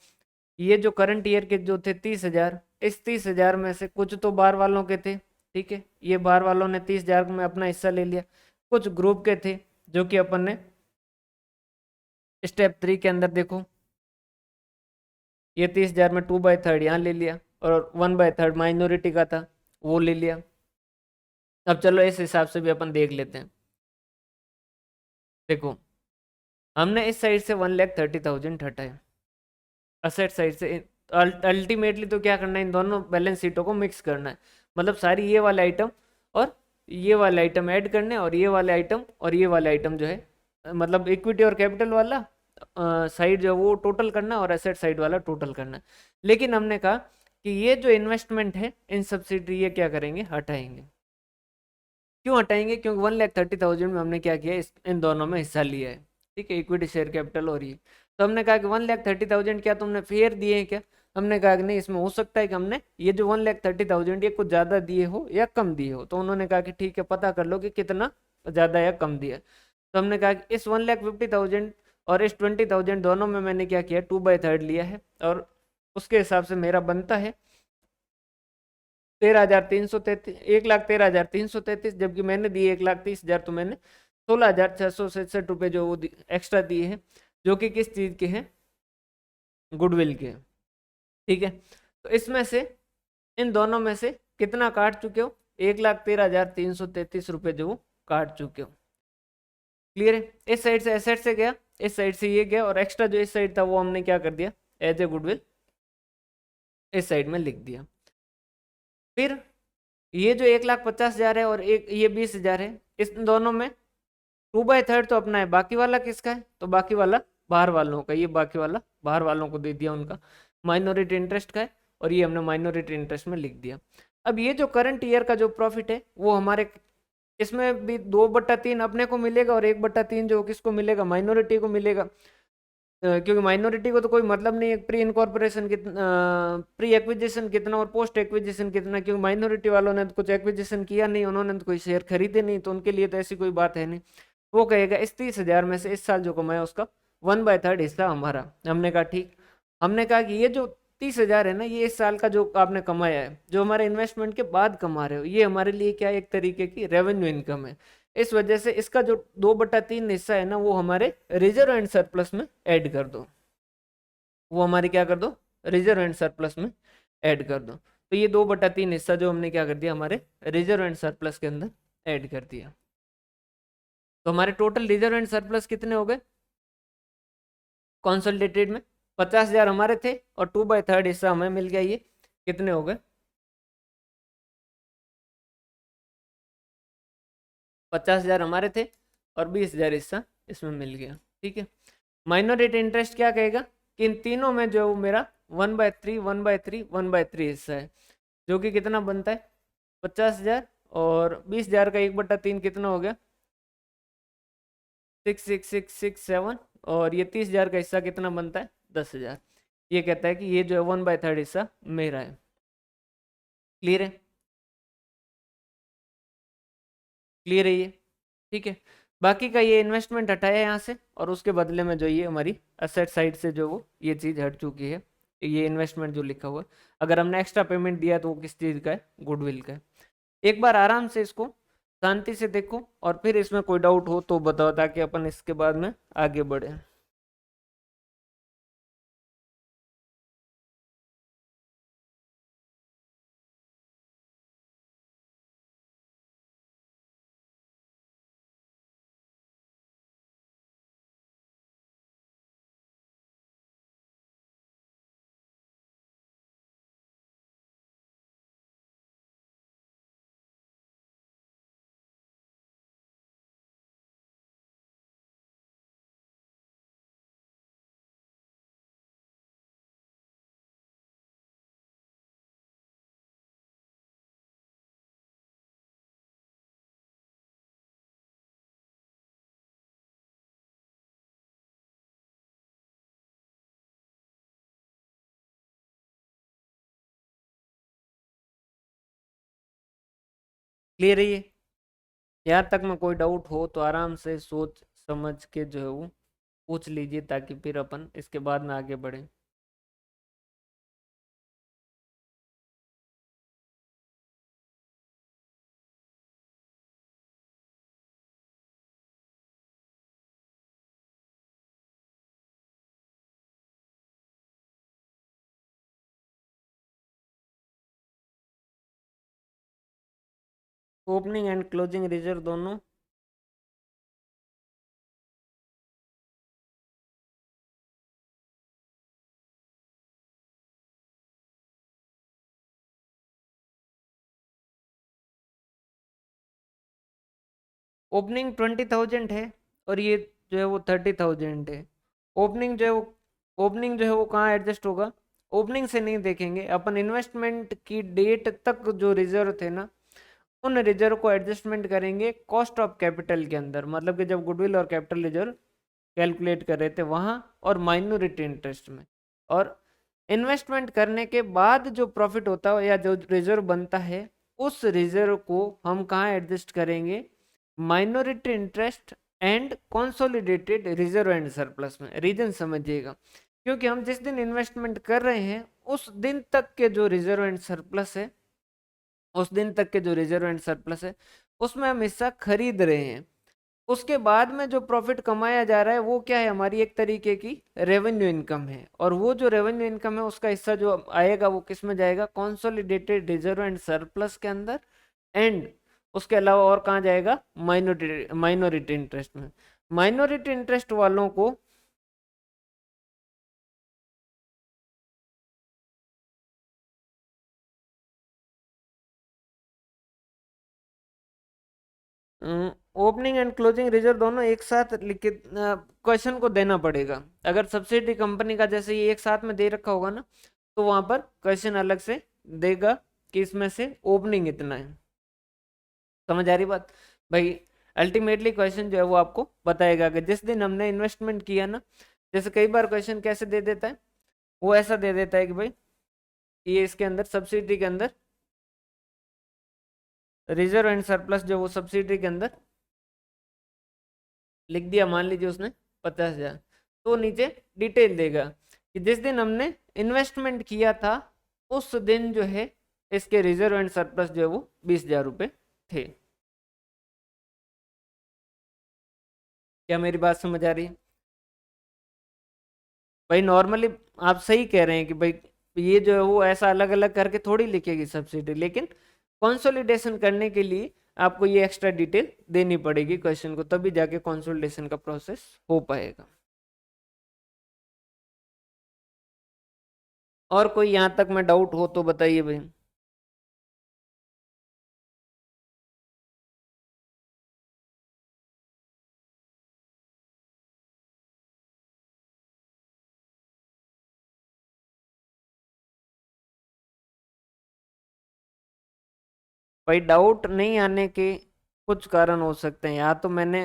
Speaker 1: ये जो करंट ईयर के जो थे 30,000, इस 30,000 में से कुछ तो बाहर वालों के थे, ठीक है, ये बाहर वालों ने 30,000 में अपना हिस्सा ले लिया। कुछ ग्रुप के थे जो कि अपन ने स्टेप 3 के अंदर देखो, ये 30,000 में 2/3 यहाँ ले लिया और 1/3 माइनॉरिटी का था, वो ले लिया। अब चलो इस हिसाब से भी अपन देख लेते हैं। देखो हमने इस साइड से 1,30,000 हटाया असेट साइड से। अल्टीमेटली तो क्या करना है, इन दोनों बैलेंस शीटों को मिक्स करना है। मतलब सारी ये वाले आइटम और ये वाले आइटम ऐड करने, और ये वाले आइटम और ये वाले आइटम जो है मतलब इक्विटी और कैपिटल वाला साइड जो है वो टोटल करना और एसेट साइड वाला टोटल करना। लेकिन हमने कहा कि ये जो इन्वेस्टमेंट है इन सब्सिडी ये क्या करेंगे, हटाएंगे। क्यों हटाएंगे? क्योंकि 1,30,000 में हमने क्या किया, इन दोनों में हिस्सा लिया है, ठीक है, इक्विटी शेयर कैपिटल और ये। तो हमने कहा कि 1,30,000 क्या तुमने फेयर दिए हैं क्या? हमने कहा कि नहीं, इसमें हो सकता है कि हमने ये जो 1,30,000 ये कुछ ज़्यादा दिए हो या कम दिए हो। तो उन्होंने कहा कि ठीक है, पता कर लो कि कितना ज़्यादा या कम दिया। तो हमने कहा कि इस 1,50,000 और इस 20,000 दोनों में मैंने क्या किया, 2/3 लिया है, और उसके हिसाब से मेरा बनता है 13,333, 1,13,333। जबकि मैंने दिए 1,30,000, तो मैंने 16,667 रुपये जो वो एक्स्ट्रा दिए हैं, जो कि किस चीज़ के हैं, गुडविल के हैं, ठीक है। तो इसमें से इन दोनों में से कितना काट चुके हो, 1,13,333 रुपये जो वो काट चुके हो। क्लियर है? इस साइड से एसेट से गया, इस साइड से ये गया, और एक्स्ट्रा जो इस साइड था वो हमने क्या कर दिया, एज ए गुडविल इस साइड में लिख दिया। फिर ये जो 1,50,000 है और एक ये 20,000 है, इस दोनों में 2/3 तो अपना है, बाकी वाला किसका है? तो बाकी वाला बाहर वालों का, ये बाकी वाला बाहर वालों को दे दिया, उनका माइनॉरिटी इंटरेस्ट का है, और ये हमने माइनॉरिटी इंटरेस्ट में लिख दिया। अब ये जो करंट ईयर का जो प्रॉफिट है वो हमारे, इसमें भी 2/3 अपने को मिलेगा और 1/3 जो किसको मिलेगा, माइनॉरिटी को मिलेगा। क्योंकि माइनॉरिटी को तो कोई मतलब नहीं है प्री इनकॉर्पोरेशन कितना, प्री एक्विजिशन कितना और पोस्ट एक्विजिशन कितना, क्योंकि माइनॉरिटी वालों ने तो कुछ एक्विजिशन किया नहीं, उन्होंने तो कोई शेयर खरीदे नहीं, तो उनके लिए तो ऐसी कोई बात है नहीं। वो कहेगा इस 30,000 में से इस साल जो कमाया उसका 1/3 हिस्सा हमारा। हमने कहा ठीक। हमने कहा कि ये जो 30,000 है ना, ये इस साल का जो आपने कमाया है, जो हमारे इन्वेस्टमेंट के बाद कमा रहे हो, ये हमारे लिए क्या है, एक तरीके की रेवेन्यू इनकम है। इस वजह से इसका जो 2/3 हिस्सा है ना, वो हमारे रिजर्व एंड सरप्लस में ऐड कर दो। वो हमारे क्या कर दो, रिजर्व एंड सरप्लस में ऐड कर दो। तो ये 2/3 हिस्सा जो हमने क्या कर दिया, हमारे रिजर्व एंड सरप्लस के अंदर ऐड कर दिया। तो हमारे टोटल रिजर्व एंड सरप्लस कितने हो गए कॉन्सोलिडेटेड में? 50,000 हमारे थे और 2/3 हिस्सा हमें मिल गया, ये कितने हो गए, 50,000 हमारे थे और 20,000 हिस्सा इसमें मिल गया, ठीक है। माइनॉरिटी इंटरेस्ट क्या कहेगा कि इन तीनों में जो मेरा 1/3 1/3 1/3 हिस्सा है, जो कि कितना बनता है 50,000, और 20,000 का 1/3 कितना हो गया 66667, और ये 30,000 का हिस्सा कितना बनता है 10,000। ये कहता है कि ये जो है 1/3 हिस्सा मेरा है। क्लियर है? क्लियर है ये? ठीक है। बाकी का ये इन्वेस्टमेंट हटाया यहाँ से, और उसके बदले में जो ये हमारी असेट साइड से जो वो ये चीज़ हट चुकी है, ये इन्वेस्टमेंट जो लिखा हुआ है। अगर हमने एक्स्ट्रा पेमेंट दिया तो वो किस चीज़ का है, गुडविल का है। एक बार आराम से इसको शांति से देखो, और फिर इसमें कोई डाउट हो तो बताओ, ताकि अपन इसके बाद में आगे बढ़े। क्लियर है ये? यहाँ तक में कोई डाउट हो तो आराम से सोच समझ के जो है वो पूछ लीजिए, ताकि फिर अपन इसके बाद में आगे बढ़े। ओपनिंग एंड क्लोजिंग रिजर्व दोनों। ओपनिंग 20,000 है और ये जो है वो 30,000 है। ओपनिंग जो है वो ओपनिंग जो है वो कहाँ एडजस्ट होगा? ओपनिंग से नहीं देखेंगे अपन, इन्वेस्टमेंट की डेट तक जो रिजर्व थे ना, उन रिजर्व को एडजस्टमेंट करेंगे कॉस्ट ऑफ कैपिटल के अंदर, मतलब कि जब गुडविल और कैपिटल रिजर्व कैलकुलेट कर रहे थे वहां, और माइनॉरिटी इंटरेस्ट में। और इन्वेस्टमेंट करने के बाद जो प्रॉफिट होता है या जो रिजर्व बनता है, उस रिजर्व को हम कहाँ एडजस्ट करेंगे? Minority interest and consolidated reserve and surplus में। रीजन समझिएगा, क्योंकि हम जिस दिन इन्वेस्टमेंट कर रहे हैं उस दिन तक के जो रिजर्व एंड सरप्लस है, उस दिन तक के जो रिजर्व एंड सरप्लस है उसमें हम हिस्सा खरीद रहे हैं। उसके बाद में जो प्रॉफिट कमाया जा रहा है वो क्या है? हमारी एक तरीके की रेवेन्यू इनकम है, और वो जो रेवेन्यू इनकम है उसका हिस्सा जो आएगा वो किस में जाएगा? कंसोलिडेटेड रिजर्व एंड सरप्लस के अंदर। एंड उसके अलावा और कहाँ जाएगा? माइनॉरिटी माइनॉरिटी इंटरेस्ट में। माइनॉरिटी इंटरेस्ट वालों को ओपनिंग एंड क्लोजिंग रिजर्व दोनों एक साथ लिखित क्वेश्चन को देना पड़ेगा। अगर सब्सिडी कंपनी का जैसे ये एक साथ में दे रखा होगा ना, तो वहां पर क्वेश्चन अलग से देगा कि इसमें से ओपनिंग इतना है। समझ आ रही बात भाई? अल्टीमेटली क्वेश्चन जो है वो आपको बताएगा कि जिस दिन हमने इन्वेस्टमेंट किया ना, जैसे कई बार क्वेश्चन कैसे दे देता है, वो ऐसा दे देता है कि भाई ये इसके अंदर सब्सिडी के अंदर रिजर्व एंड सरप्लस जो वो सब्सिडी के अंदर लिख दिया, मान लीजिए उसने 50,000, तो नीचे डिटेल देगा कि जिस दिन हमने इन्वेस्टमेंट किया था उस दिन जो है इसके रिजर्व एंड सरप्लस जो है वो 20,000 रुपये थे। क्या मेरी बात समझ आ रही है भाई? नॉर्मली आप सही कह रहे हैं कि भाई ये जो है वो ऐसा अलग अलग करके थोड़ी लिखेगी सब्सिडी, लेकिन कंसोलिडेशन करने के लिए आपको ये एक्स्ट्रा डिटेल देनी पड़ेगी क्वेश्चन को, तभी जाके कंसोलिडेशन का प्रोसेस हो पाएगा। और कोई यहाँ तक में डाउट हो तो बताइए भाई। भाई डाउट नहीं आने के कुछ कारण हो सकते हैं, या तो मैंने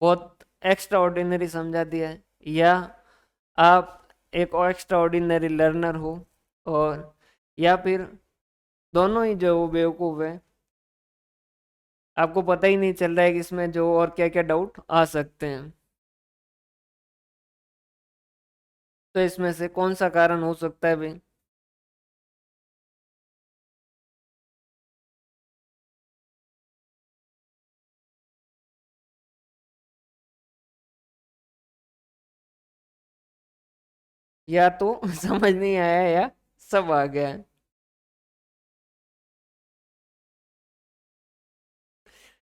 Speaker 1: बहुत एक्स्ट्रा ऑर्डिनरी समझा दिया है, या आप एक और एक्स्ट्रा ऑर्डिनरी लर्नर हो, और या फिर दोनों ही जो वो बेवकूफ़ है, आपको पता ही नहीं चल रहा है कि इसमें जो और क्या क्या डाउट आ सकते हैं। तो इसमें से कौन सा कारण हो सकता है भाई? या तो समझ नहीं आया, या सब आ गया है।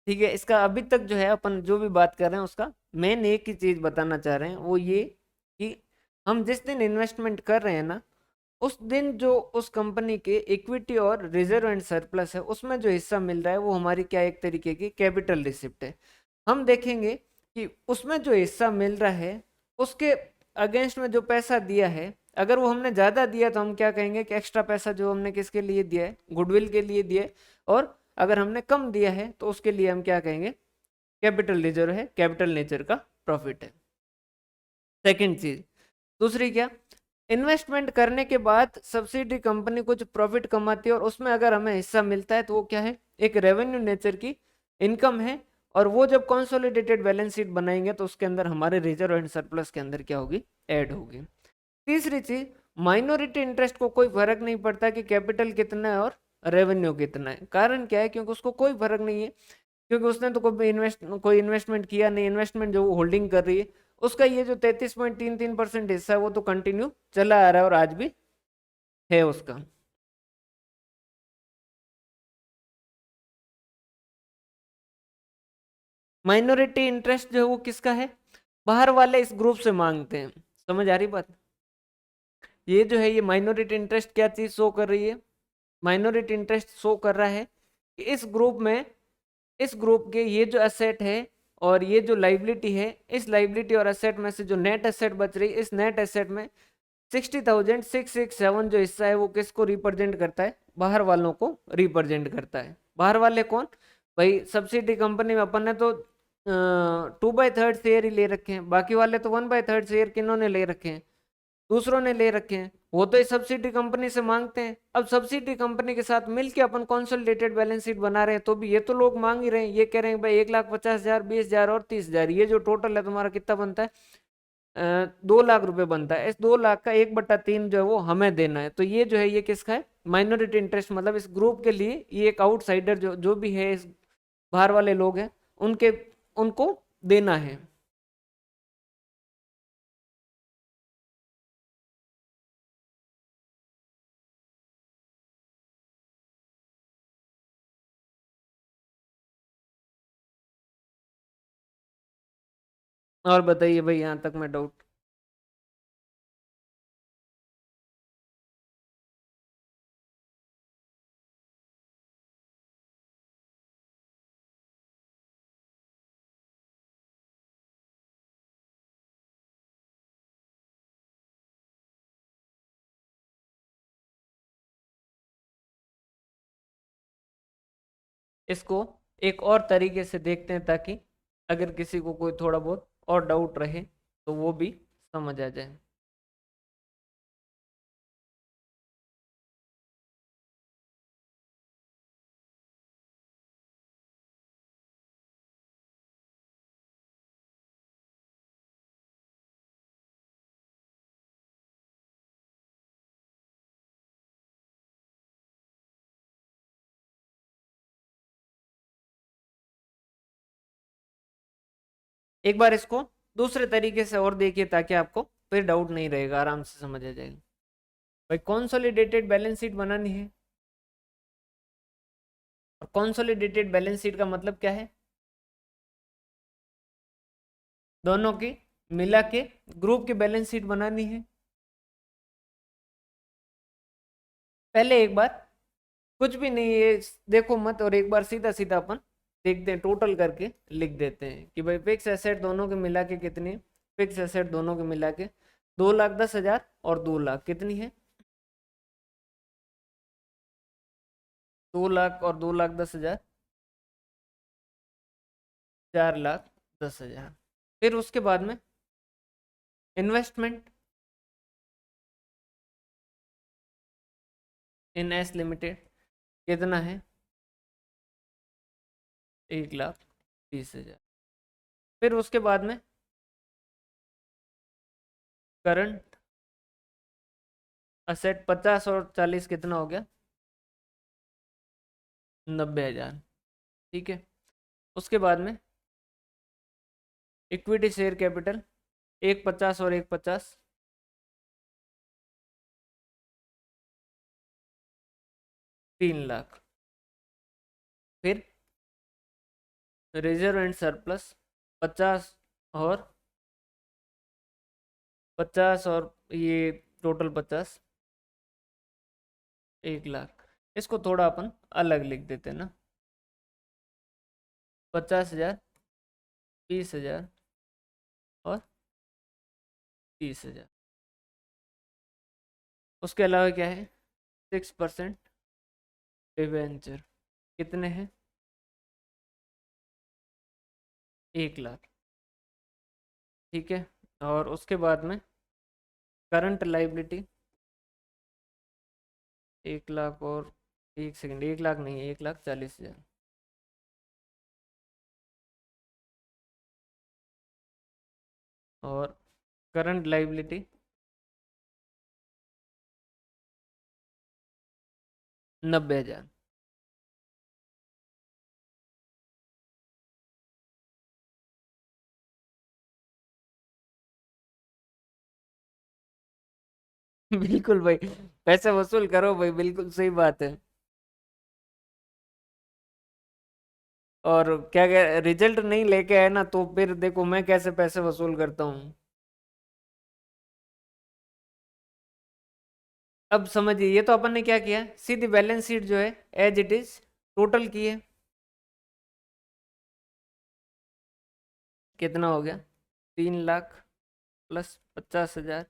Speaker 1: ठीक है, इसका अभी तक जो है अपन जो भी बात कर रहे हैं उसका मेन एक ही चीज बताना चाह रहे हैं, वो ये कि हम जिस दिन इन्वेस्टमेंट कर रहे हैं ना, उस दिन जो उस कंपनी के इक्विटी और रिजर्व एंड सरप्लस है उसमें जो हिस्सा मिल रहा है वो हमारी क्या एक तरीके की कैपिटल रिसिप्ट है। हम देखेंगे कि उसमें जो हिस्सा मिल रहा है उसके अगेंस्ट में जो पैसा दिया है, अगर वो हमने ज़्यादा दिया तो हम क्या कहेंगे कि एक्स्ट्रा पैसा जो हमने किसके लिए दिया है? गुडविल के लिए दिया है। और अगर हमने कम दिया है तो उसके लिए हम क्या कहेंगे? कैपिटल रिजर्व है, कैपिटल नेचर का प्रॉफिट है। सेकंड चीज, दूसरी क्या? इन्वेस्टमेंट करने के बाद सब्सिडी कंपनी कुछ प्रॉफिट कमाती है और उसमें अगर हमें हिस्सा मिलता है तो वो क्या है, एक रेवेन्यू नेचर की इनकम है। और वो जब कंसोलिडेटेड बैलेंस शीट बनाएंगे तो उसके अंदर हमारे रिजर्व एंड सरप्लस के अंदर क्या होगी, ऐड होगी। तीसरी चीज, माइनॉरिटी इंटरेस्ट को कोई फर्क नहीं पड़ता कि कैपिटल कितना है और रेवेन्यू कितना है। कारण क्या है, क्योंकि उसको कोई फर्क नहीं है, क्योंकि उसने तो कोई इन्वेस्टमेंट किया नहीं। इन्वेस्टमेंट जो वो होल्डिंग कर रही है, उसका ये जो 33.33% हिस्सा है वो तो कंटिन्यू चला आ रहा है और आज भी है उसका। माइनॉरिटी इंटरेस्ट जो है वो किसका है, बाहर वाले इस ग्रुप से मांगते हैं। समझ आ रही बात? ये जो है, ये माइनॉरिटी इंटरेस्ट क्या चीज शो कर रही है, माइनॉरिटी इंटरेस्ट शो कर रहा है कि इस ग्रुप में, इस ग्रुप के ये जो एसेट है और ये जो लाइबिलिटी है, इस लाइबिलिटी और एसेट में से जो नेट एसेट बच रही है, इस नेट एसेट में 60,667 जो हिस्सा है वो किसको रिप्रेजेंट करता है, बाहर वालों को रिप्रेजेंट करता है। बाहर वाले कौन, भाई सब्सिडी कंपनी में अपन ने तो 2/3 शेयर ही ले रखे हैं, बाकी वाले तो 1/3 शेयर किन्होंने ले रखे हैं, दूसरों ने ले रखे हैं। वो तो इस सब्सिडी कंपनी से मांगते हैं। अब सब्सिडी कंपनी के साथ मिलके अपन कंसोलिडेटेड बैलेंस शीट बना रहे हैं, तो भी ये तो लोग मांग ही रहे हैं। ये कह रहे हैं भाई 1,50,000, 20,000 और 30,000, ये जो टोटल है तुम्हारा कितना बनता है, 2 लाख रुपए बनता है। इस 2 लाख का 1/3 जो है वो हमें देना है। तो ये जो है ये किसका है, माइनॉरिटी इंटरेस्ट। मतलब इस ग्रुप के लिए ये एक आउटसाइडर जो जो भी है, इस बाहर वाले लोग हैं, उनके उनको देना है। और बताइए भाई, यहाँ तक मैं डाउट। इसको एक और तरीके से देखते हैं, ताकि अगर किसी को कोई थोड़ा बहुत और डाउट रहे तो वो भी समझ आ जाए। एक बार इसको दूसरे तरीके से और देखिए, ताकि आपको फिर डाउट नहीं रहेगा, आराम से समझ आ जाएगा। भाई कॉन्सोलिडेटेड बैलेंस शीट बनानी है, और कॉन्सोलिडेटेड बैलेंस शीट का मतलब क्या है, दोनों की मिला के ग्रुप की बैलेंस शीट बनानी है। पहले एक बार कुछ भी नहीं है देखो मत, और एक बार सीधा सीधा अपन देखते हैं, टोटल करके लिख देते हैं कि भाई फिक्स एसेट दोनों के मिला के कितनी, फिक्स एसेट दोनों के मिला के 2,10,000 और 2 लाख कितनी है, 2 लाख और 2,10,000, 4,10,000। फिर उसके बाद में इन्वेस्टमेंट इन एस लिमिटेड कितना है, 1,30,000। फिर उसके बाद में करंट असेट 50 और 40 कितना हो गया, 90,000। ठीक है। उसके बाद में इक्विटी शेयर कैपिटल, 1,50 और 1,50, 3 लाख। फिर रिजर्व एंड सरप्लस 50 और 50 और ये टोटल 50, 1 लाख। इसको थोड़ा अपन अलग लिख देते हैं ना, 50,000, 20,000 और 30,000। उसके अलावा क्या है, 6% डिवेंचर कितने हैं, 1 लाख। ठीक है। और उसके बाद में करंट लाइबिलिटी 1 लाख, और 1 सेकंड, 1 लाख नहीं, 1,40,000, और करंट लाइबिलिटी 90,000। बिल्कुल भाई, पैसे वसूल करो भाई, बिल्कुल सही बात है। और क्या क्या रिजल्ट नहीं लेके आए ना, तो फिर देखो मैं कैसे पैसे वसूल करता हूँ। अब समझिए, ये तो अपन ने क्या किया, सीधी बैलेंस शीट जो है एज इट इज टोटल की है। कितना हो गया, 3 lakh plus 50,000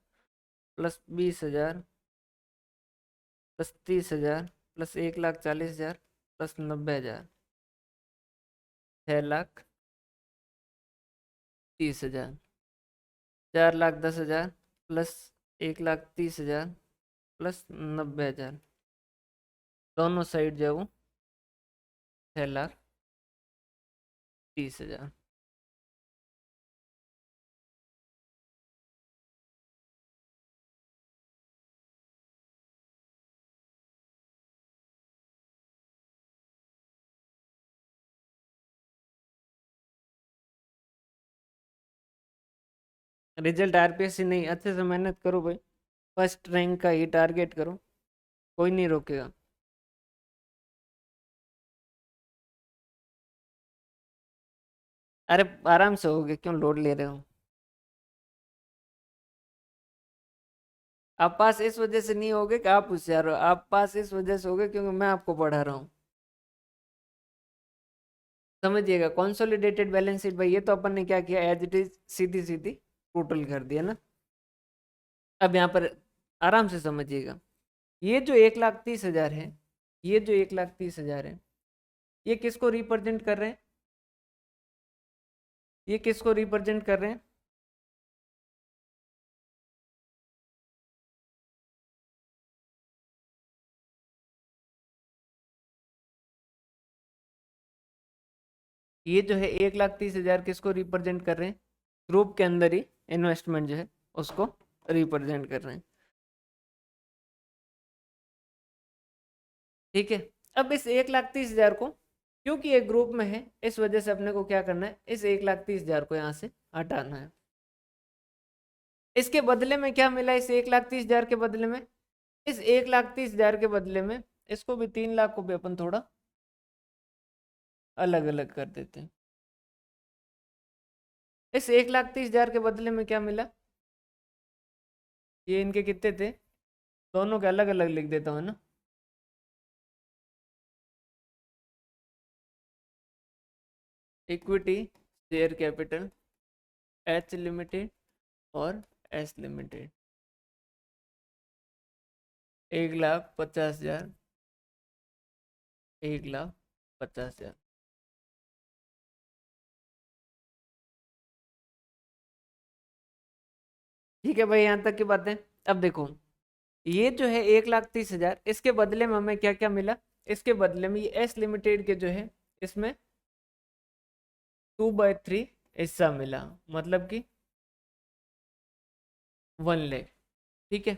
Speaker 1: plus 20,000 plus 30,000 plus 1,40,000 plus 90,000, 6,30,000, 4,10,000 plus 1,30,000 plus 90,000, दोनों साइड जो है वो 6,30,000। रिजल्ट आरपीएससी नहीं, अच्छे से मेहनत करो भाई, फर्स्ट रैंक का ही टारगेट करो, कोई नहीं रोकेगा। अरे आराम से होगे, क्यों लोड ले रहे हो। आप पास इस वजह से नहीं होगे कि आप होशियार हो, आप पास इस वजह से होगे क्योंकि मैं आपको पढ़ा रहा हूँ। समझिएगा, कंसोलिडेटेड बैलेंस शीट भाई, ये तो अपन ने क्या किया, एज इट इज सीधी सीधी टोटल कर दिया ना। अब यहाँ पर आराम से समझिएगा, ये जो 1,30,000 है, ये जो 1,30,000 है, ये किसको रिप्रेजेंट कर रहे हैं, ये किसको रिप्रेजेंट कर रहे हैं, ये जो है 1,30,000 किसको रिप्रेजेंट कर रहे हैं, ग्रुप के अंदर ही इन्वेस्टमेंट जो है उसको रिप्रेजेंट कर रहे हैं। ठीक है। अब इस 1,30,000 को, क्योंकि ये ग्रुप में है, इस वजह से अपने को क्या करना है, इस 1,30,000 को यहाँ से हटाना है। इसके बदले में क्या मिला, इस 1,30,000 के बदले में, इस 1,30,000 के बदले में इसको भी 3 लाख को भी अपन थोड़ा अलग अलग कर देते हैं। इस 1,30,000 के बदले में क्या मिला, ये इनके कितने थे, दोनों के अलग अलग लिख देता हूँ ना। Equity share capital H limited और एस लिमिटेड, 1,50,000, 1,50,000। ठीक है भाई, यहाँ तक की बात है। अब देखो, ये जो है 1,30,000, इसके बदले में हमें क्या क्या मिला, इसके बदले में ये एस लिमिटेड के जो है इसमें 2/3 हिस्सा मिला, मतलब कि 1 लाख। ठीक है।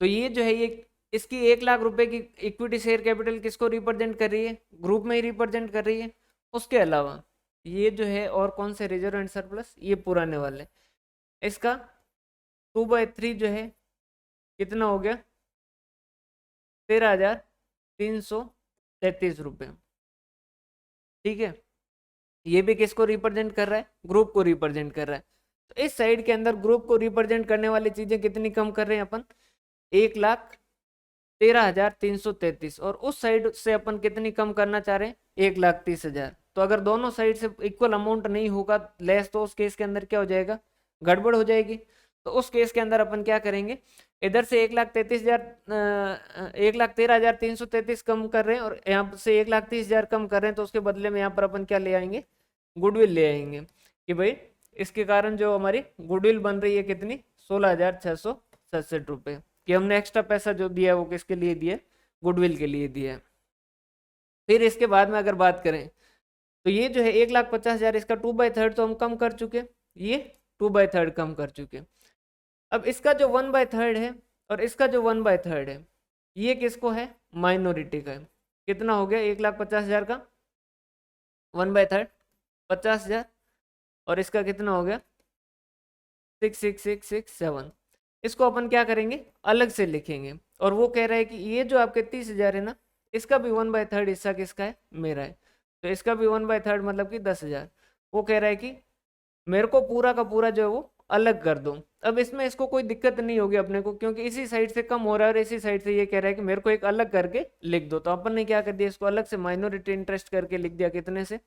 Speaker 1: तो ये जो है ये इसकी 1 लाख रुपए की इक्विटी शेयर कैपिटल किसको रिप्रेजेंट कर रही है, ग्रुप में ही रिप्रेजेंट कर रही है। उसके अलावा ये जो है और कौन से रिजर्व एंड सरप्लस, ये पुराने वाले, इसका 2/3 जो है कितना हो गया, 13,333 रुपये। ठीक है। ये भी किसको रिप्रेजेंट कर रहा है, ग्रुप को रिप्रेजेंट कर रहा है। तो इस साइड के अंदर ग्रुप को रिप्रेजेंट करने वाली चीजें कितनी कम कर रहे हैं अपन, 1,13,333, और उस साइड से अपन कितनी कम करना चाह रहे हैं, 1,30,000। तो अगर दोनों साइड से इक्वल अमाउंट नहीं होगा लेस, तो उस केस के अंदर क्या हो जाएगा, गड़बड़ हो जाएगी। तो उस केस के अंदर अपन क्या करेंगे, इधर से 1,13,333 कम कर रहे हैं, और यहाँ से 1,30,000 कम कर रहे हैं, तो उसके बदले में यहाँ पर अपन क्या ले आएंगे, गुडविल ले आएंगे कि भाई इसके कारण जो हमारी गुडविल बन रही है कितनी, 16,600 ₹67 कि हमने एक्स्ट्रा पैसा जो दिया है वो किसके लिए दिया है, गुडविल के लिए दिया है। फिर इसके बाद में अगर बात करें तो ये जो है 1,50,000 इसका 2/3 तो हम कम कर चुके, ये 2/3 कम कर चुके। अब इसका जो 1/3 है और इसका जो 1/3 है ये किसको है, माइनॉरिटी का है। कितना हो गया 1,50,000 का 1/3 50,000 और इसका कितना हो गया 66667। इसको अपन क्या करेंगे अलग से लिखेंगे और वो कह रहा है कि ये जो आपके 30,000 है ना इसका भी 1/3 हिस्सा किसका है, मेरा है। तो इसका भी 1/3 मतलब कि 10,000। वो कह रहा है कि मेरे को पूरा का पूरा जो है वो अलग कर दो। अब इसमें इसको कोई दिक्कत नहीं होगी अपने को क्योंकि इसी साइड से कम हो रहा है और इसी साइड से ये कह रहा है कि मेरे को एक अलग करके लिख दो। तो अपन ने क्या कर दिया इसको अलग से माइनॉरिटी इंटरेस्ट करके लिख दिया। कितने से,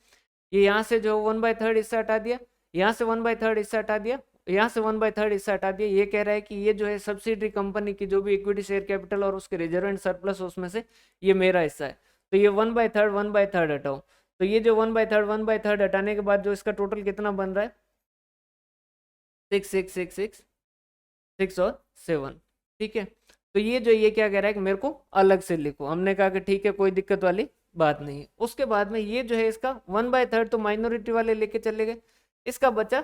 Speaker 1: ये यहाँ से जो 1/3 हिस्सा हटा दिया, यहाँ से 1/3 हिस्सा हटा दिया, यहाँ से 1/3 हिस्सा हटा दिया। ये कह रहा है कि ये जो है सब्सिडरी कंपनी की जो भी इक्विटी शेयर कैपिटल और उसके रिजर्व एंड सरप्लस उसमें से ये मेरा हिस्सा है। तो ये 1/3 हटाओ। तो ये जो 1/3 हटाने के बाद जो इसका टोटल कितना बन रहा है 66666 6 और 7। ठीक है, तो ये जो ये क्या कह रहा है कि मेरे को अलग से लिखो। हमने कहा कि ठीक है कोई दिक्कत वाली बात नहीं है। उसके बाद में ये जो है इसका 1/3 तो माइनॉरिटी वाले लेके चले गए, इसका बचा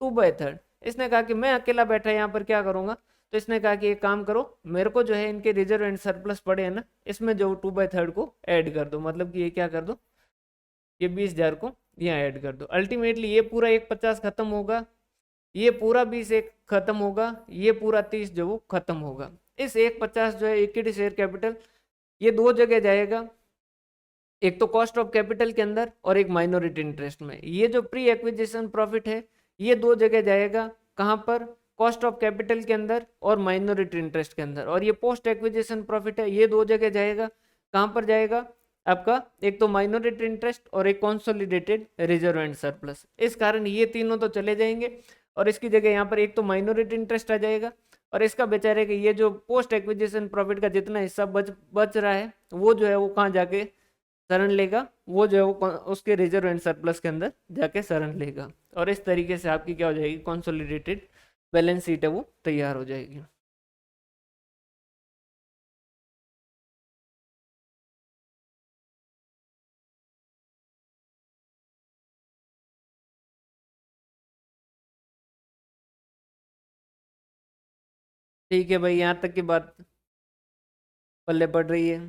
Speaker 1: 2/3। इसने कहा कि मैं अकेला बैठा यहाँ पर क्या करूंगा, तो इसने कहा कि एक काम करो मेरे को जो है इनके रिजर्व एंड सरप्लस पड़े हैं ना इसमें जो 2/3 को ऐड कर दो, मतलब कि ये क्या कर दो ये 20,000 को यहाँ ऐड कर दो। अल्टीमेटली ये पूरा 150 खत्म होगा, ये पूरा 20 एक खत्म होगा, ये पूरा 30 जो वो खत्म होगा। इस 150 जो है इक्विटी शेयर कैपिटल ये दो जगह जाएगा, एक तो कॉस्ट ऑफ कैपिटल के अंदर और एक माइनॉरिटी इंटरेस्ट में। ये जो प्री एक्विजिशन प्रॉफिट है ये दो जगह जाएगा, कहाँ पर, कॉस्ट ऑफ कैपिटल के अंदर और माइनॉरिटी इंटरेस्ट के अंदर। और ये पोस्ट एक्विजिशन प्रॉफिट है ये दो जगह जाएगा, कहाँ पर जाएगा आपका, एक तो माइनॉरिटी इंटरेस्ट और एक कॉन्सोलिडेटेड रिजर्व एंड सरप्लस। इस कारण ये तीनों तो चले जाएंगे और इसकी जगह यहाँ पर एक तो माइनॉरिटी इंटरेस्ट आ जाएगा और इसका बेचारे कि ये जो पोस्ट एक्विजिशन प्रॉफिट का जितना हिस्सा बच रहा है वो जो है वो कहाँ जाके शरण लेगा, वो जो है वो उसके रिजर्व एंड सरप्लस के अंदर जाके शरण लेगा। और इस तरीके से आपकी क्या हो जाएगी कंसोलिडेटेड बैलेंस शीट है वो तैयार हो जाएगी। ठीक है भाई, यहाँ तक की बात पल्ले पड़ रही है।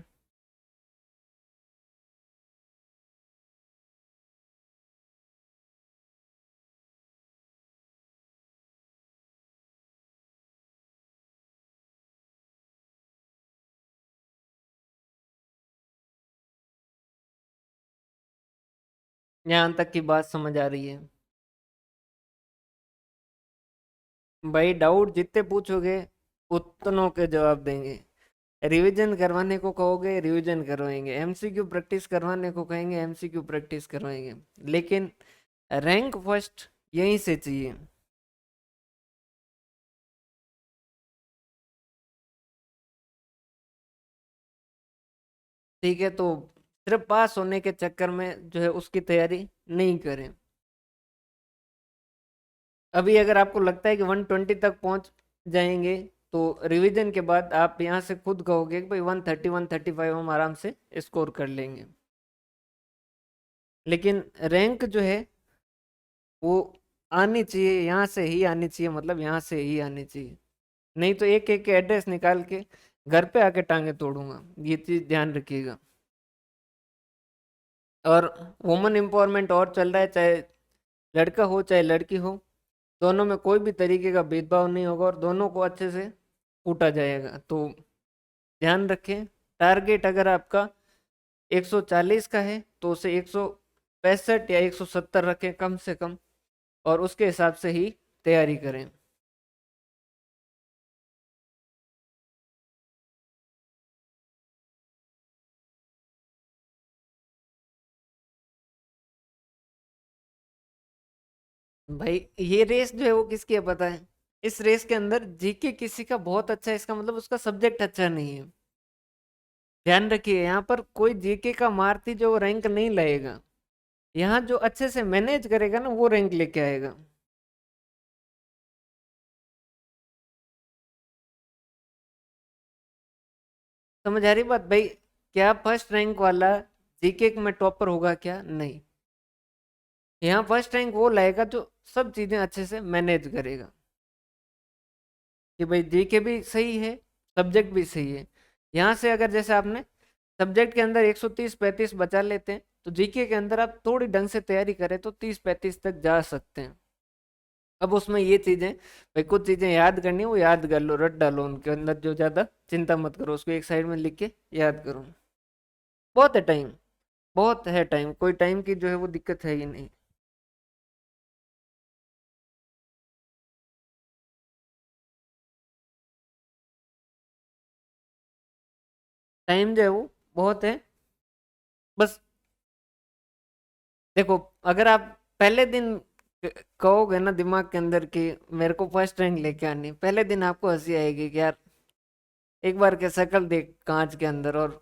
Speaker 1: यहाँ तक की बात समझ आ रही है। भाई डाउट जितने पूछोगे उतनों के जवाब देंगे। रिवीजन करवाने को कहोगे रिवीजन करवाएंगे, एमसीक्यू प्रैक्टिस करवाने को कहेंगे एमसीक्यू प्रैक्टिस करवाएंगे, लेकिन रैंक फर्स्ट यहीं से चाहिए। ठीक है, तो सिर्फ पास होने के चक्कर में जो है उसकी तैयारी नहीं करें। अभी अगर आपको लगता है कि 120 तक पहुंच जाएंगे तो रिवीजन के बाद आप यहाँ से खुद कहोगे कि भाई 130 135 हम आराम से स्कोर कर लेंगे। लेकिन रैंक जो है वो आनी चाहिए, यहाँ से ही आनी चाहिए, मतलब यहाँ से ही आनी चाहिए। नहीं तो एक एक एड्रेस निकाल के घर पे आके टांगे तोड़ूंगा, ये चीज ध्यान रखिएगा। और वुमेन एम्पावरमेंट और चल रहा है, चाहे लड़का हो चाहे लड़की हो, दोनों में कोई भी तरीके का भेदभाव नहीं होगा और दोनों को अच्छे से कूटा जाएगा। तो ध्यान रखें, टारगेट अगर आपका 140 का है तो उसे 165 या 170 रखें कम से कम, और उसके हिसाब से ही तैयारी करें। भाई ये रेस जो है वो किसकी है पता है, इस रेस के अंदर जीके किसी का बहुत अच्छा है इसका मतलब उसका सब्जेक्ट अच्छा नहीं है। ध्यान रखिए यहाँ पर कोई जीके का मारती जो रैंक नहीं लाएगा, यहाँ जो अच्छे से मैनेज करेगा ना वो रैंक लेके आएगा। समझ आ रही बात भाई? क्या फर्स्ट रैंक वाला जीके में टॉपर होगा क्या? नहीं। यहाँ फर्स्ट रैंक वो लाएगा जो सब चीजें अच्छे से मैनेज करेगा, कि भाई जीके भी सही है, सब्जेक्ट भी सही है। यहाँ से अगर जैसे आपने सब्जेक्ट के अंदर 130-35 बचा लेते हैं, तो जीके के अंदर आप थोड़ी ढंग से तैयारी करें तो 30-35 तक जा सकते हैं। अब उसमें ये चीजें, भाई कुछ चीजें याद करनी है वो याद कर लो, रट डालो उनके अंदर, जो ज्यादा चिंता मत करो, उसको एक साइड में लिख के याद करो। बहुत है टाइम, बहुत है टाइम, कोई टाइम की जो है वो दिक्कत है ही नहीं। टाइम जो है वो बहुत है। बस देखो, अगर आप पहले दिन कहोगे ना दिमाग के अंदर कि मेरे को फर्स्ट रैंक लेके आनी, पहले दिन आपको हंसी आएगी कि यार एक बार के शक्ल देख कांच के अंदर, और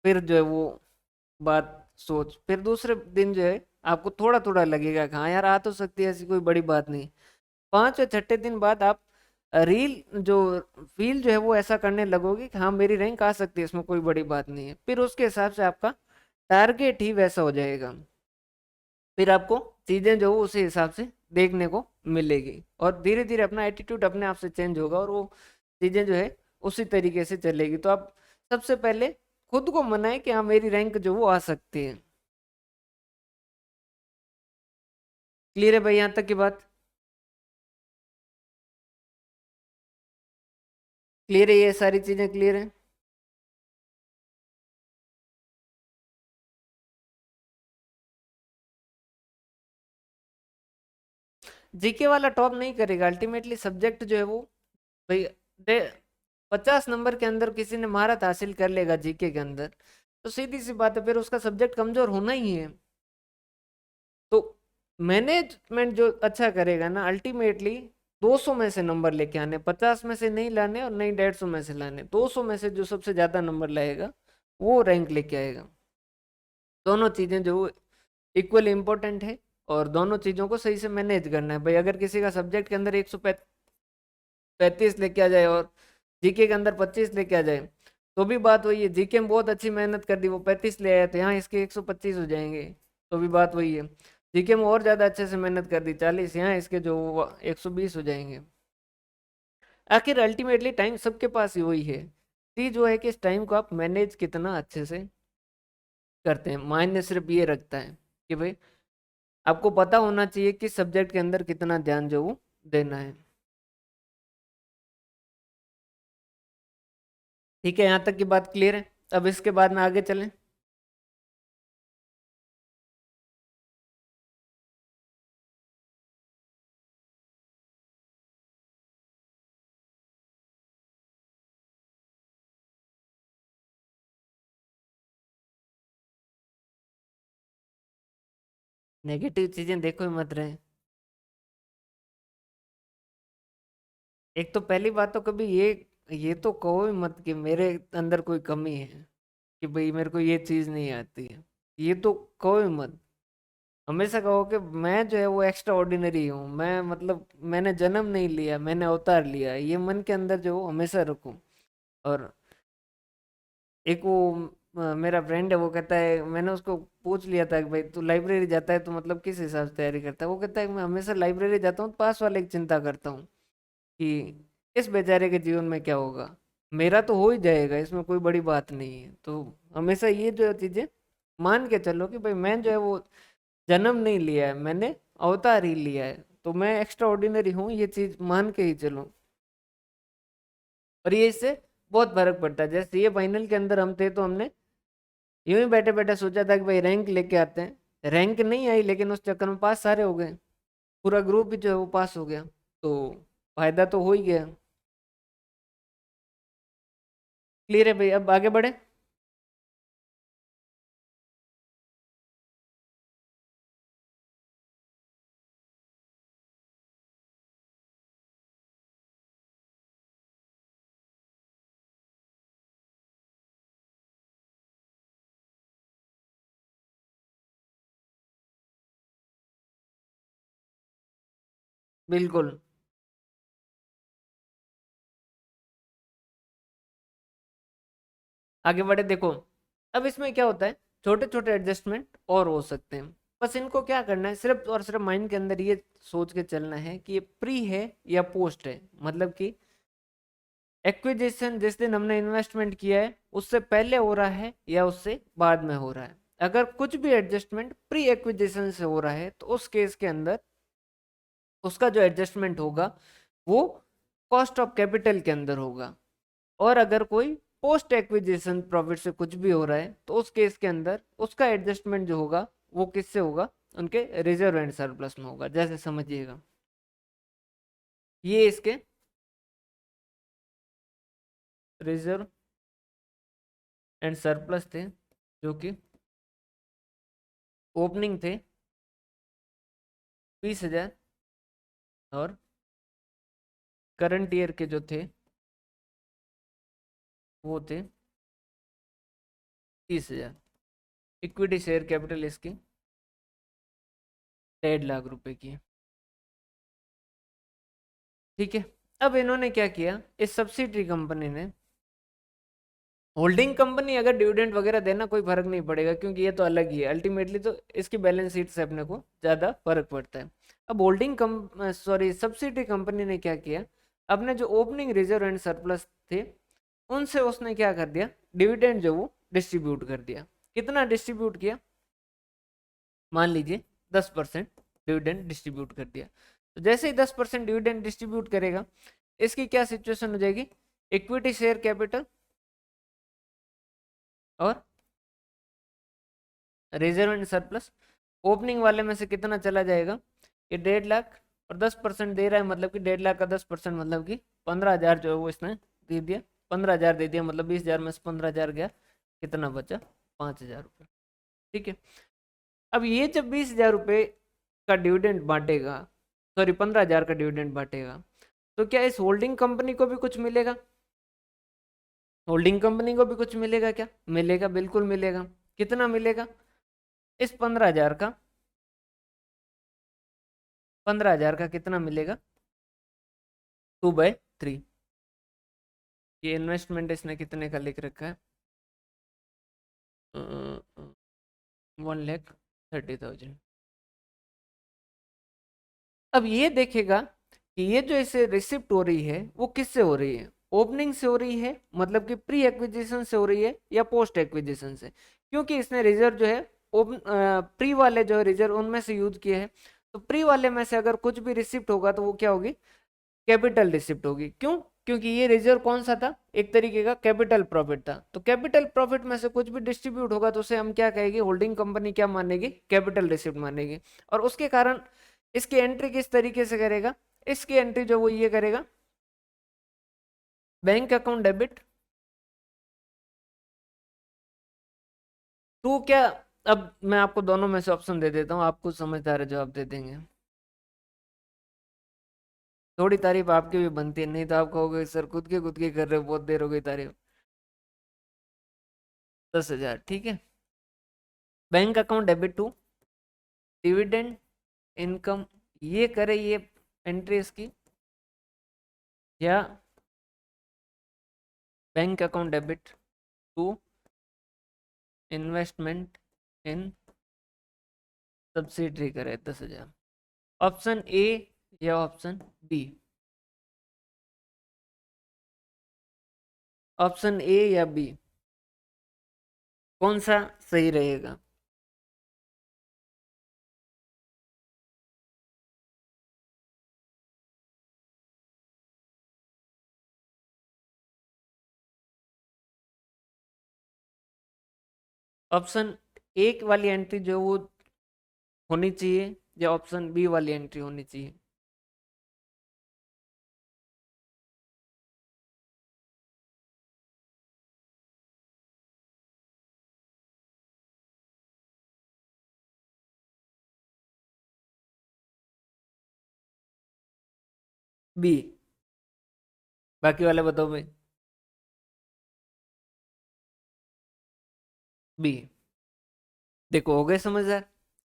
Speaker 1: फिर जो है वो बात सोच, फिर दूसरे दिन जो है आपको थोड़ा थोड़ा लगेगा कि हाँ यार आ तो सकती है, ऐसी कोई बड़ी बात नहीं। पांचवें छठे दिन बाद आप रील जो फील जो है वो ऐसा करने लगोगे कि हाँ मेरी रैंक आ सकती है, इसमें कोई बड़ी बात नहीं है। फिर उसके हिसाब से आपका टारगेट ही वैसा हो जाएगा, फिर आपको चीजें जो वो उसी हिसाब से देखने को मिलेगी, और धीरे धीरे अपना एटीट्यूड अपने आप से चेंज होगा, और वो चीजें जो है उसी तरीके से चलेगी। तो आप सबसे पहले खुद को मनाए कि हाँ मेरी रैंक जो वो आ सकती है। क्लियर है भाई यहाँ तक की बात? क्लियर है, ये सारी चीजें क्लियर है? जीके वाला टॉप नहीं करेगा अल्टीमेटली, सब्जेक्ट जो है वो भाई 50 नंबर के अंदर किसी ने महारत हासिल कर लेगा जीके के अंदर, तो सीधी सी बात है फिर उसका सब्जेक्ट कमजोर होना ही है। तो मैनेजमेंट जो अच्छा करेगा ना, अल्टीमेटली 200 में से नंबर लेके आने, 50 में से नहीं लाने और नहीं 150 में से लाने, 200 में से जो सबसे ज्यादा नंबर लाएगा वो रैंक लेके आएगा। दोनों चीजें जो इक्वली इंपॉर्टेंट है, और दोनों चीजों को सही से मैनेज करना है। भाई अगर किसी का सब्जेक्ट के अंदर 135 लेके आ जाए और जीके के अंदर 25 लेके आ जाए, तो भी बात वही है। जीके में बहुत अच्छी मेहनत कर दी, वो 35 ले आया, तो यहाँ इसके 125 हो जाएंगे, तो भी बात वही है। जीके में और ज्यादा अच्छे से मेहनत कर दी, 40, यहाँ इसके जो 120 हो जाएंगे। आखिर अल्टीमेटली टाइम सबके पास ही वही है। चीज जो है कि इस टाइम को आप मैनेज कितना अच्छे से करते हैं, मायने सिर्फ ये रखता है कि भाई आपको पता होना चाहिए कि सब्जेक्ट के अंदर कितना ध्यान जो वो देना है। ठीक है, यहाँ तक की बात क्लियर है? अब इसके बाद में आगे चलें। नेगेटिव चीजें देखो ही मत रहे। एक तो पहली बात तो कभी ये तो कहो ही मत कि मेरे अंदर कोई कमी है, कि भाई मेरे को ये चीज नहीं आती है, ये तो कहो ही मत। हमेशा कहो कि मैं जो है वो एक्स्ट्रा ऑर्डिनरी हूँ, मैं मतलब मैंने जन्म नहीं लिया, मैंने अवतार लिया, ये मन के अंदर जो हमेशा रखूं। और एक वो मेरा फ्रेंड है, वो कहता है, मैंने उसको पूछ लिया था कि भाई तू लाइब्रेरी जाता है तो मतलब किस हिसाब से तैयारी करता है, वो कहता है कि मैं हमेशा लाइब्रेरी जाता हूँ, पास वाले की चिंता करता हूँ कि इस बेचारे के जीवन में क्या होगा, मेरा तो हो ही जाएगा, इसमें कोई बड़ी बात नहीं है। तो हमेशा ये जो चीजें मान के चलो कि भाई मैं जो है वो जन्म नहीं लिया है, मैंने अवतार ही लिया है, तो मैं एक्स्ट्रा ऑर्डिनरी हूँ, ये चीज मान के ही चलो। और ये इससे बहुत फर्क पड़ता है। जैसे ये फाइनल के अंदर हम थे, तो हमने यूं ही बैठे बैठे सोचा था कि भाई रैंक लेके आते हैं, रैंक नहीं आई, लेकिन उस चक्कर में पास सारे हो गए, पूरा ग्रुप भी जो है वो पास हो गया, तो फायदा तो हो ही गया। क्लियर है भाई? अब आगे बढ़े। बिल्कुल। आगे बढ़े, देखो अब इसमें क्या होता है, छोटे छोटे एडजस्टमेंट और हो सकते हैं, बस इनको क्या करना है, सिर्फ और सिर्फ माइंड के अंदर ये सोच के चलना है कि ये प्री है या पोस्ट है, मतलब कि एक्विजिशन जिस दिन हमने इन्वेस्टमेंट किया है उससे पहले हो रहा है या उससे बाद में हो रहा है। अगर कुछ भी एडजस्टमेंट प्री एक्विजिशन से हो रहा है तो उस केस के अंदर उसका जो एडजस्टमेंट होगा वो कॉस्ट ऑफ कैपिटल के अंदर होगा। और अगर कोई पोस्ट एक्विजिशन प्रॉफिट से कुछ भी हो रहा है तो उस केस के अंदर उसका एडजस्टमेंट जो होगा वो किससे होगा, उनके रिजर्व एंड सरप्लस में होगा। जैसे समझिएगा, ये इसके रिजर्व एंड सरप्लस थे जो कि ओपनिंग थे 20,000 और करंट ईयर के जो थे वो थे 30,000। इक्विटी शेयर कैपिटल इसकी 1.5 लाख रुपए की है। ठीक है, अब इन्होंने क्या किया, इस सब्सिडरी कंपनी ने, होल्डिंग कंपनी अगर डिविडेंड वगैरह देना कोई फर्क नहीं पड़ेगा क्योंकि ये तो अलग ही है, अल्टीमेटली तो इसकी बैलेंस शीट से अपने को ज़्यादा फर्क पड़ता है। अब होल्डिंग सब्सिडरी कंपनी ने क्या किया, अपने जो ओपनिंग रिजर्व एंड सरप्लस थे उनसे उसने क्या कर दिया, डिविडेंड जो वो डिस्ट्रीब्यूट कर दिया। कितना डिस्ट्रीब्यूट किया, मान लीजिए 10% डिविडेंड डिस्ट्रीब्यूट कर दिया। तो जैसे ही 10% डिविडेंड डिस्ट्रीब्यूट करेगा इसकी क्या सिचुएशन हो जाएगी, इक्विटी शेयर कैपिटल और रिजर्व एंड सरप्लस ओपनिंग वाले में से कितना चला जाएगा, ये 1.5 लाख और 10% दे रहा है, मतलब कि 1.5 लाख का 10% मतलब कि 15,000 जो है वो इसने दे दिया। 15,000 दे दिया मतलब 20,000 में से 15,000 गया, कितना बचा, 5,000 रुपये। ठीक है, अब ये जब 20,000 रुपये का डिविडेंड बांटेगा, सॉरी 15,000 का डिविडेंड बांटेगा, तो क्या इस होल्डिंग कंपनी को भी कुछ मिलेगा, होल्डिंग कंपनी को भी कुछ मिलेगा क्या, मिलेगा, बिल्कुल मिलेगा। कितना मिलेगा, इस 15,000 का, 15,000 का कितना मिलेगा, 2/3। ये इन्वेस्टमेंट इसने कितने का लिख रखा है, 1,30,000। अब ये देखेगा कि ये जो इसे रिसिप्ट हो रही है वो किससे हो रही है, ओपनिंग से हो रही है, मतलब कि प्री एक्विजिशन से हो रही है या पोस्ट एक्विजिशन से, क्योंकि इसने रिजर्व जो है ओपन प्री वाले जो रिजर्व उनमें से यूज किए हैं। तो प्री वाले में से अगर कुछ भी रिसिप्ट होगा तो वो क्या होगी, कैपिटल रिसिप्ट होगी। क्यों, क्योंकि ये रिजर्व कौन सा था, एक तरीके का कैपिटल प्रॉफिट था। तो कैपिटल प्रॉफिट में से कुछ भी डिस्ट्रीब्यूट होगा तो उसे हम क्या कहेंगे, होल्डिंग कंपनी क्या मानेगी, कैपिटल रिसिप्ट मानेगी। और उसके कारण इसकी एंट्री किस तरीके से करेगा, इसकी एंट्री जो वो ये करेगा, बैंक अकाउंट डेबिट टू क्या, अब मैं आपको दोनों में से ऑप्शन दे देता हूँ, आपको समझदार जवाब दे देंगे। थोड़ी तारीफ आपकी भी बनती है, नहीं तो आप कहोगे सर खुद के कर रहे हो, बहुत देर हो गई तारीफ। 10,000, ठीक है। Bank account debit to dividend income, ये करे ये एंट्री इसकी, या bank account debit to investment in subsidiary करे 10,000। ऑप्शन ए या ऑप्शन बी, ऑप्शन ए या बी, कौन सा सही रहेगा। ऑप्शन ए वाली एंट्री जो वो होनी चाहिए या ऑप्शन बी वाली एंट्री होनी चाहिए। बी, बाकी वाले बताओ भाई। बी, देखो हो गए समझदार।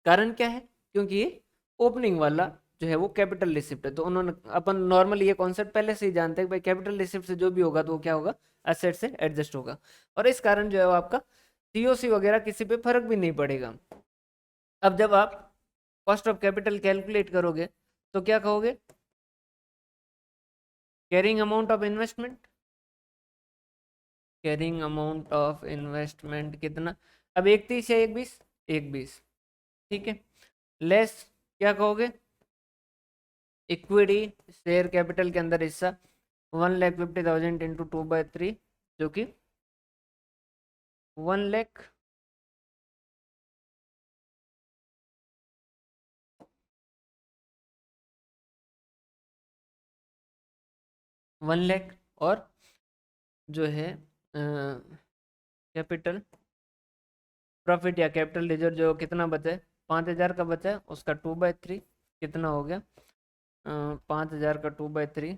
Speaker 1: कारण क्या है, क्योंकि ये ओपनिंग वाला जो है वो कैपिटल रिसिप्ट है। तो उन्होंने, अपन नॉर्मली ये कॉन्सेप्ट पहले से ही जानते हैं कि भाई कैपिटल रिसिप्ट से जो भी होगा तो वो क्या होगा, एसेट से एडजस्ट होगा, और इस कारण जो है वो आपका सीओसी वगैरह किसी पे फर्क भी नहीं पड़ेगा। अब जब आप कॉस्ट ऑफ कैपिटल कैलकुलेट करोगे तो क्या कहोगे, carrying amount of investment, carrying amount of investment कितना, अब 31 या 120, 120, ठीक है, लेस क्या कहोगे, इक्विटी शेयर कैपिटल के अंदर हिस्सा 1,50,000 इंटू 2/3, जो कि 1 लाख, 1 लाख, और जो है कैपिटल प्रॉफिट या कैपिटल रिजर्व जो कितना बचा है, 5,000 का बचा है, उसका 2/3 कितना हो गया, 5,000 का 2/3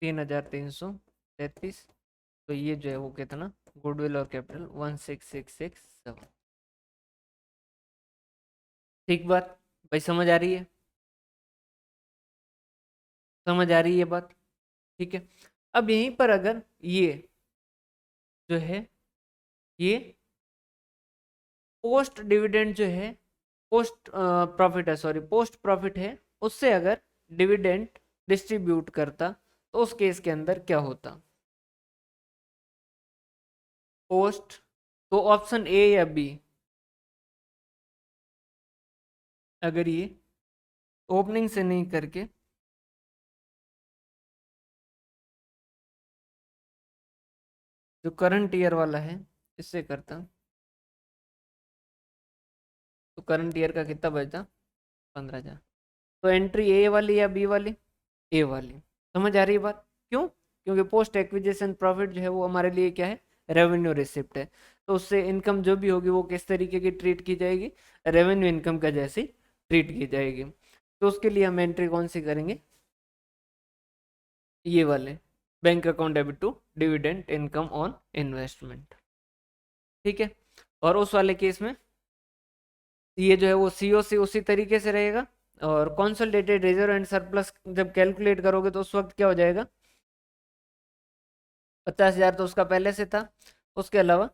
Speaker 1: 3,333। तो ये जो है वो कितना, गुडविल और कैपिटल 16,667। ठीक बात भाई, समझ आ रही है, समझ आ रही है बात, ठीक है। अब यहीं पर अगर ये जो है, ये पोस्ट डिविडेंड जो है, पोस्ट प्रॉफिट है, सॉरी पोस्ट प्रॉफिट है, उससे अगर डिविडेंड डिस्ट्रीब्यूट करता तो उस केस के अंदर क्या होता, पोस्ट, तो ऑप्शन ए या बी, अगर ये ओपनिंग से नहीं करके जो करंट ईयर वाला है इससे करता, तो करंट ईयर का कितना बचता, 15,000। तो एंट्री ए वाली या बी वाली, ए वाली, समझ आ रही है बात, क्यों, क्योंकि पोस्ट एक्विजिशन प्रॉफिट जो है वो हमारे लिए क्या है, रेवेन्यू रिसिप्ट है, तो उससे इनकम जो भी होगी वो किस तरीके की ट्रीट की जाएगी, रेवेन्यू इनकम का जैसी ट्रीट की जाएगी। तो उसके लिए हम एंट्री कौन सी करेंगे, ये वाले, bank account debit to dividend income on investment, ठीक है। और उस वाले केस में ये जो है वो सीओसी उसी तरीके से रहेगा, और कंसोलिडेटेड रिजर्व एंड सरप्लस जब कैलकुलेट करोगे तो उस वक्त क्या हो जाएगा, 50,000 तो उसका पहले से था, उसके अलावा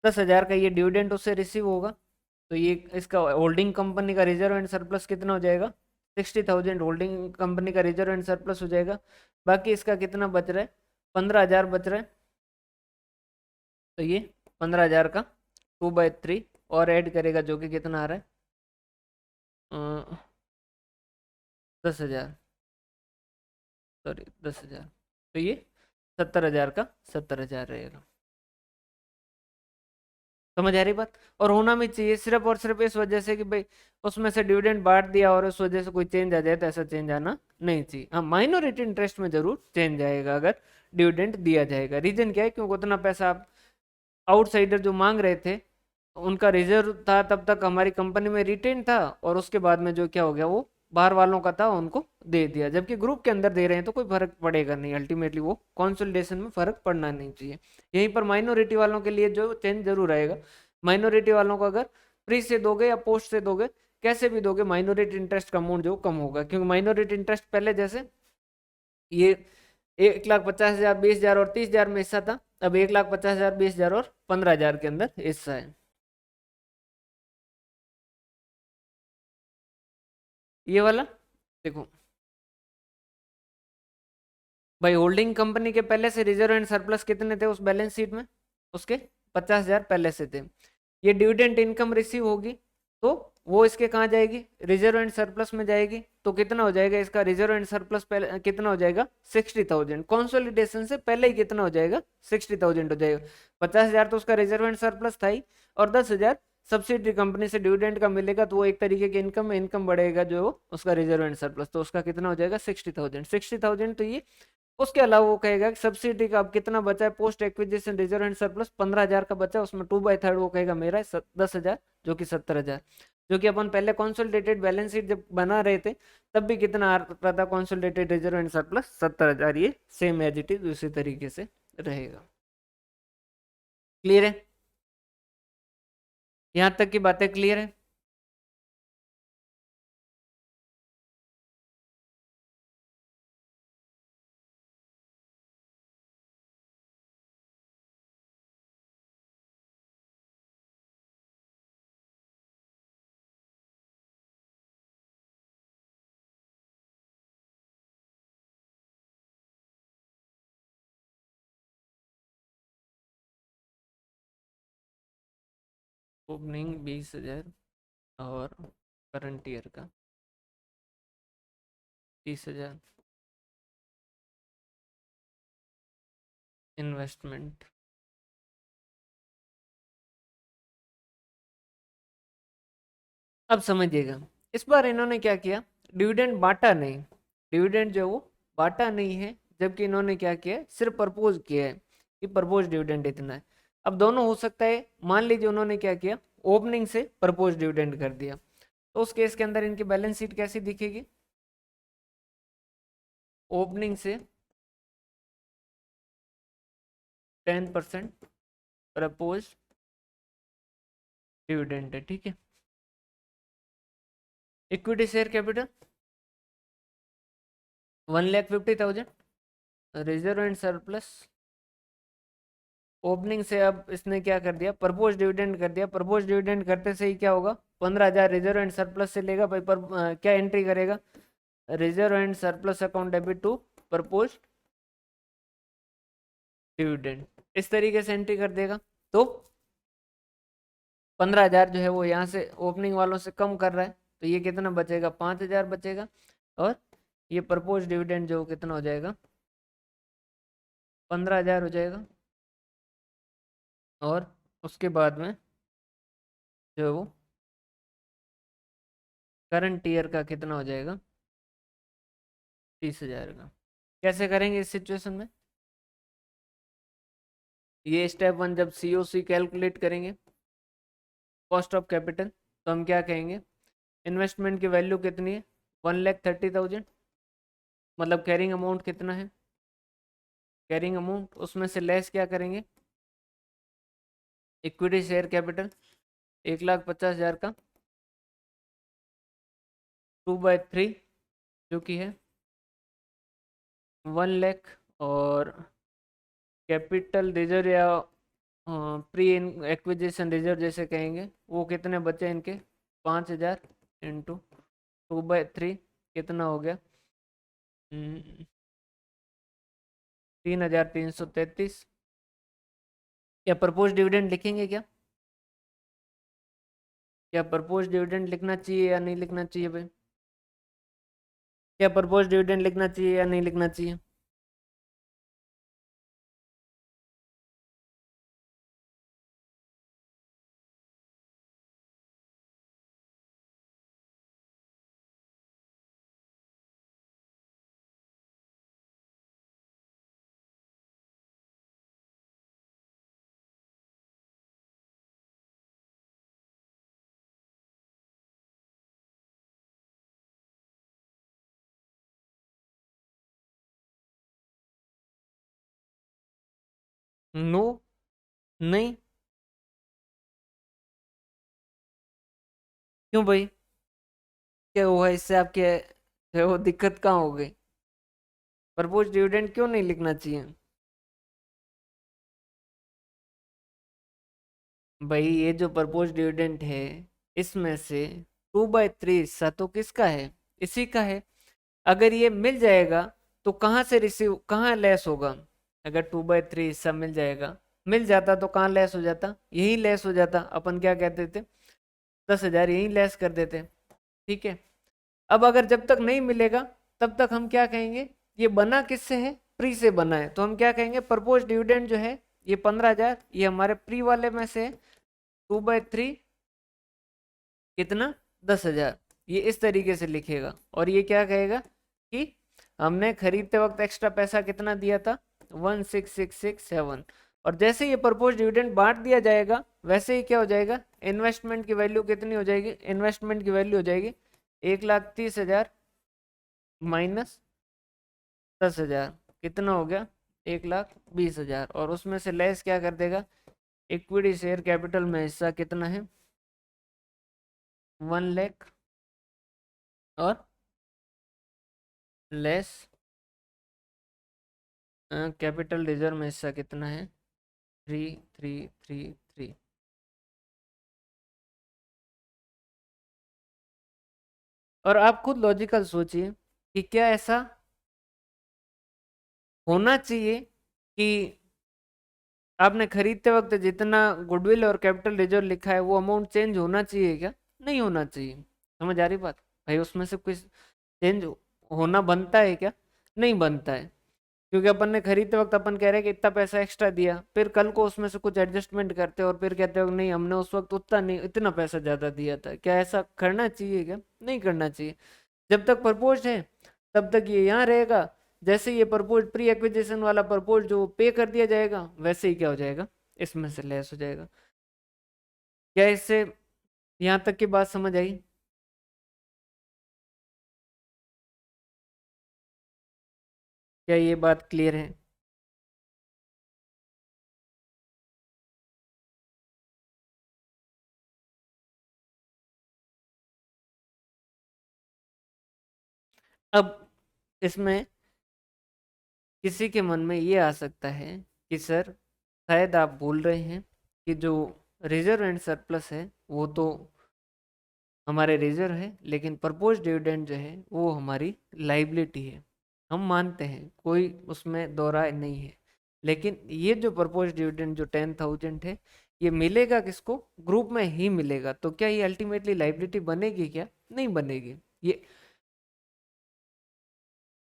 Speaker 1: 10,000 का ये डिविडेंड उससे रिसीव होगा, तो ये इसका होल्डिंग कंपनी का रिजर्व एंड सरप्लस कितना हो जाएगा, 60,000 होल्डिंग कंपनी का रिजर्व एंड सरप्लस हो जाएगा। बाकी इसका कितना बच रहा है, 15,000 बच रहा है, तो ये 15,000 का 2/3 और ऐड करेगा जो कि कितना आ रहा है, 10,000, सॉरी 10,000, तो ये 70,000 का 70,000 रहेगा। समझ आ रही बात, और होना भी चाहिए, सिर्फ और सिर्फ इस वजह से कि भाई उसमें से डिविडेंड बांट दिया और उस वजह से कोई चेंज आ जाए, तो ऐसा चेंज आना नहीं चाहिए। हाँ, माइनॉरिटी इंटरेस्ट में जरूर चेंज आएगा अगर डिविडेंड दिया जाएगा। रीजन क्या है, क्योंकि उतना पैसा आप आउटसाइडर जो मांग रहे थे उनका रिजर्व था, तब तक हमारी कंपनी में रिटेन था, और उसके बाद में जो क्या हो गया, वो बाहर वालों का था उनको दे दिया, जबकि ग्रुप के अंदर दे रहे हैं तो कोई फर्क पड़ेगा नहीं, अल्टीमेटली वो कंसोलिडेशन में फर्क पड़ना नहीं चाहिए। यहीं पर माइनॉरिटी वालों के लिए जो चेंज जरूर आएगा, माइनॉरिटी वालों को अगर फ्री से दोगे या पोस्ट से दोगे, कैसे भी दोगे, माइनॉरिटी इंटरेस्ट का अमाउंट जो कम होगा, क्योंकि माइनॉरिटी इंटरेस्ट पहले जैसे ये 1,50,000, 20,000 और 30,000 में हिस्सा था, अब 1,50,000, 20,000 और 15,000 के अंदर हिस्सा है। ये वाला देखो भाई, होल्डिंग कंपनी के पहले से रिजर्व एंड सरप्लस कितने थे उस बैलेंस शीट में, उसके 50,000 पहले से थे। ये डिविडेंड इनकम रिसीव होगी तो वो इसके कहाँ जाएगी, रिजर्व एंड सरप्लस में जाएगी, तो कितना हो जाएगा इसका रिजर्व एंड सरप्लस पहले कितना हो जाएगा, 60,000, कंसोलिडेशन से पहले ही कितना हो जाएगा, 60,000 हो जाएगा। 50,000 तो उसका रिजर्व एंड सरप्लस था ही, और 10,000 सब्सिडरी कंपनी से डिविडेंड का मिलेगा, तो वो एक तरीके की इनकम में इनकम बढ़ेगा जो उसका रिजर्व एंड सरप्लस, तो उसका कितना हो जाएगा, 60,000, 60,000। तो ये उसके अलावा वो कहेगा कि सब्सिडी का अब कितना बचा है, post acquisition reserve and surplus 15,000 का बचा है, उसमें 2/3 वो कहेगा मेरा है 10,000, जो कि 70,000, जो कि अपन पहले कंसोलिडेटेड बैलेंस शीट जब बना रहे थे तब भी कितना आ रहा था, कंसोलिडेटेड रिजर्व एंड सरप्लस 70,000, ये सेम एज इट इज उसी तरीके से रहेगा। क्लियर है, यहाँ तक की बातें क्लियर है। ओपनिंग 20,000 और करंट ईयर का 30,000 इन्वेस्टमेंट। अब समझिएगा, इस बार इन्होंने क्या किया, डिविडेंड बांटा नहीं, डिविडेंड जो वो बांटा नहीं है, जबकि इन्होंने क्या किया, सिर्फ प्रपोज किया है कि प्रपोज डिविडेंड इतना है। अब दोनों हो सकता है, मान लीजिए उन्होंने क्या किया, ओपनिंग से प्रपोज डिविडेंड कर दिया, तो उस केस के अंदर इनकी बैलेंस शीट कैसी दिखेगी, ओपनिंग से 10% प्रपोज डिविडेंड है, ठीक है। Equity share capital 1,50,000, reserve and surplus, opening से अब इसने क्या कर दिया, प्रपोज डिविडेंड कर दिया, प्रपोज डिविडेंड करते से ही क्या होगा, 15,000 रिजर्व एंड सरप्लस से लेगा भाई, पर क्या एंट्री करेगा, reserve and surplus account debit to propose dividend, इस तरीके से एंट्री कर देगा। तो 15,000 जो है वो यहाँ से ओपनिंग वालों से कम कर रहा है, तो ये कितना बचेगा, 5,000 बचेगा, और ये प्रपोज डिविडेंड जो कितना हो जाएगा, 15,000 हो जाएगा। और उसके बाद में जो है वो करंट ईयर का कितना हो जाएगा, 30,000 का। कैसे करेंगे इस सिचुएशन में, ये स्टेप 1 जब सीओसी कैलकुलेट करेंगे, कॉस्ट ऑफ कैपिटल, तो हम क्या कहेंगे, इन्वेस्टमेंट की वैल्यू कितनी है, 1,30,000, मतलब कैरिंग अमाउंट कितना है, कैरिंग अमाउंट उसमें से लेस क्या करेंगे, इक्विटी शेयर कैपिटल 1,50,000 का 2/3 जो कि है 1,00,000, और कैपिटल रिजर्व या प्री एक्विजिशन रिजर्व जैसे कहेंगे, वो कितने बचे इनके, 5,000 इंटू 2/3 कितना हो गया, 3,333। क्या प्रपोज डिविडेंड लिखेंगे क्या, क्या प्रपोज डिविडेंड लिखना चाहिए या नहीं लिखना चाहिए भाई, क्या प्रपोज डिविडेंड लिखना चाहिए या नहीं लिखना चाहिए, नो, नहीं, क्यों भाई, क्या हुआ इससे, आपके जो है वो दिक्कत कहाँ हो गई, प्रपोज डिविडेंड क्यों नहीं लिखना चाहिए भाई, ये जो प्रपोज डिविडेंड है, इसमें से 2/3 हिस्सा तो किसका है, इसी का है। अगर ये मिल जाएगा तो कहाँ से रिसीव, कहाँ लेस होगा, अगर 2/3 हिस्सा मिल जाएगा, मिल जाता तो कहाँ लेस हो जाता, यही लेस हो जाता, अपन क्या कहते थे, 10,000 यही लेस कर देते, ठीक है। अब अगर जब तक नहीं मिलेगा तब तक हम क्या कहेंगे, ये बना किससे है, प्री से बना है, तो हम क्या कहेंगे, प्रपोज डिविडेंड जो है ये 15,000, ये हमारे प्री वाले में से 2/3 कितना, 10,000, ये इस तरीके से लिखेगा, और ये क्या कहेगा कि हमने खरीदते वक्त एक्स्ट्रा पैसा कितना दिया था, 16,667, और जैसे ये प्रपोज डिविडेंड बांट दिया जाएगा वैसे ही क्या हो जाएगा, इन्वेस्टमेंट की वैल्यू कितनी हो जाएगी, इन्वेस्टमेंट की वैल्यू हो जाएगी 1,30,000 माइनस 10,000, कितना हो गया, 1,20,000, और उसमें से लेस क्या कर देगा, इक्विटी शेयर कैपिटल में हिस्सा कितना है, 1,00,000, और लेस कैपिटल रिजर्व में हिस्सा कितना है, 3,333। और आप खुद लॉजिकल सोचिए कि क्या ऐसा होना चाहिए कि आपने खरीदते वक्त जितना गुडविल और कैपिटल रिजर्व लिखा है वो अमाउंट चेंज होना चाहिए क्या? नहीं होना चाहिए। समझ आ रही बात भाई? उसमें से कुछ चेंज होना बनता है क्या? नहीं बनता है। क्योंकि अपन ने खरीदते वक्त अपन कह रहे हैं कि इतना पैसा एक्स्ट्रा दिया, फिर कल को उसमें से कुछ एडजस्टमेंट करते हैं और फिर कहते हो नहीं हमने उस वक्त उतना नहीं, इतना पैसा ज्यादा दिया था। क्या ऐसा करना चाहिए क्या? नहीं करना चाहिए। जब तक प्रपोज है तब तक ये यहाँ रहेगा। जैसे ये प्रपोज प्री एक्विजिशन वाला प्रपोज जो पे कर दिया जाएगा, वैसे ही क्या हो जाएगा, इसमें से लेस हो जाएगा। क्या इससे यहाँ तक की बात समझ आई? क्या ये बात क्लियर है? अब इसमें किसी के मन में ये आ सकता है कि सर शायद आप बोल रहे हैं कि जो रिजर्व एंड सरप्लस है वो तो हमारे रिजर्व है, लेकिन प्रपोज डिविडेंड जो है वो हमारी लाइबिलिटी है। हम मानते हैं, कोई उसमें दो राय नहीं है। लेकिन ये जो प्रपोज डिविडेंड जो 10,000 है, ये मिलेगा किसको? ग्रुप में ही मिलेगा। तो क्या ये अल्टीमेटली लाइबिलिटी बनेगी क्या? नहीं बनेगी। ये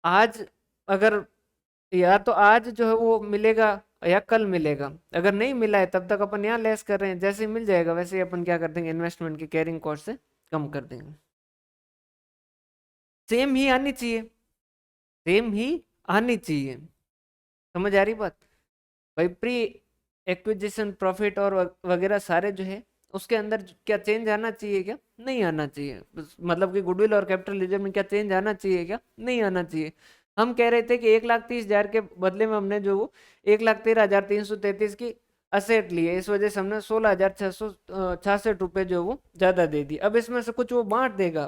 Speaker 1: आज अगर, या तो आज जो है वो मिलेगा या कल मिलेगा। अगर नहीं मिला है तब तक अपन यहाँ लेस कर रहे हैं, जैसे ही मिल जाएगा वैसे ही अपन क्या कर देंगे, इन्वेस्टमेंट की कैरिंग कॉस्ट से कम कर देंगे। सेम ही आनी चाहिए, सेम ही आनी चाहिए। समझ आ रही बात? भाई प्री एक्विजिशन प्रॉफिट और वगैरह सारे जो है उसके अंदर क्या चेंज आना चाहिए क्या? नहीं आना चाहिए। मतलब कि गुडविल और कैपिटल रिजर्व में क्या चेंज आना चाहिए क्या? नहीं आना चाहिए। हम कह रहे थे कि 1,30,000 के बदले में हमने जो 1,13,333 की असेट ली है, इस वजह से हमने 16,666 रुपये जो वो ज्यादा दे दी। अब इसमें से कुछ वो बांट देगा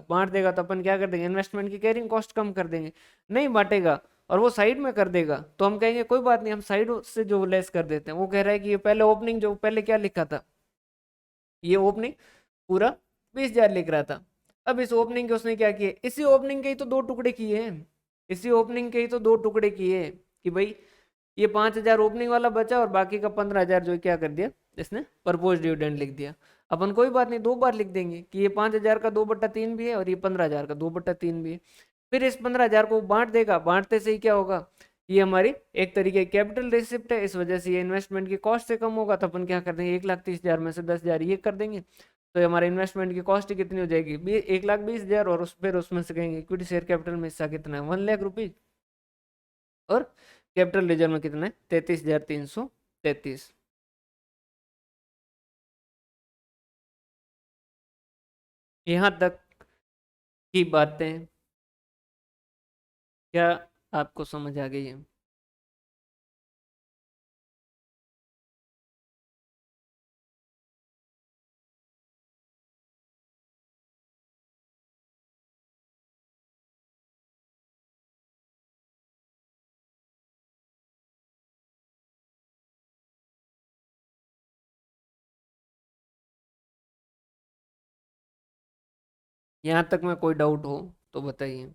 Speaker 1: तो अपन क्या कर देंगे, इन्वेस्टमेंट की कैरिंग कॉस्ट कम कर देंगे। नहीं बांटेगा और वो साइड में कर देगा तो हम कहेंगे कोई बात नहीं, हम साइड से जो लेस कर देते हैं। वो कह रहा है कि ये पहले ओपनिंग, जो पहले क्या लिखा था, ये ओपनिंग पूरा 20,000 लिख रहा था। अब इस ओपनिंग के उसने क्या किया, इसी ओपनिंग के ही तो दो टुकड़े किए हैं। इसी ओपनिंग के ही तो दो टुकड़े किए हैं कि भाई ये 5,000 ओपनिंग वाला बचा और बाकी का 15,000 जो क्या कर दिया, इसने प्रपोज डिविडेंड लिख दिया। अपन कोई बात नहीं, दो बार लिख देंगे कि ये 5,000 का 2/3 भी है और ये 15,000 का 2/3 भी है। फिर इस 15,000 को बांट देगा, बांटते से ही क्या होगा, ये हमारी एक तरीके की कैपिटल रिसिप्ट है, इस वजह से ये इन्वेस्टमेंट की कॉस्ट से कम होगा। तो अपन क्या कर देंगे, 1,30,000 में से 10,000 ये कर देंगे। तो हमारे इन्वेस्टमेंट की कॉस्ट कितनी हो जाएगी, 1,20,000। और फिर उसमें से कहेंगे इक्विटी शेयर कैपिटल में हिस्सा कितना है, 1,00,000 रुपीज। और कैपिटल रिजर्व में कितना है, 33,333। यहाँ तक की बातें क्या आपको समझ आ गई है? यहाँ तक में कोई डाउट हो तो बताइए।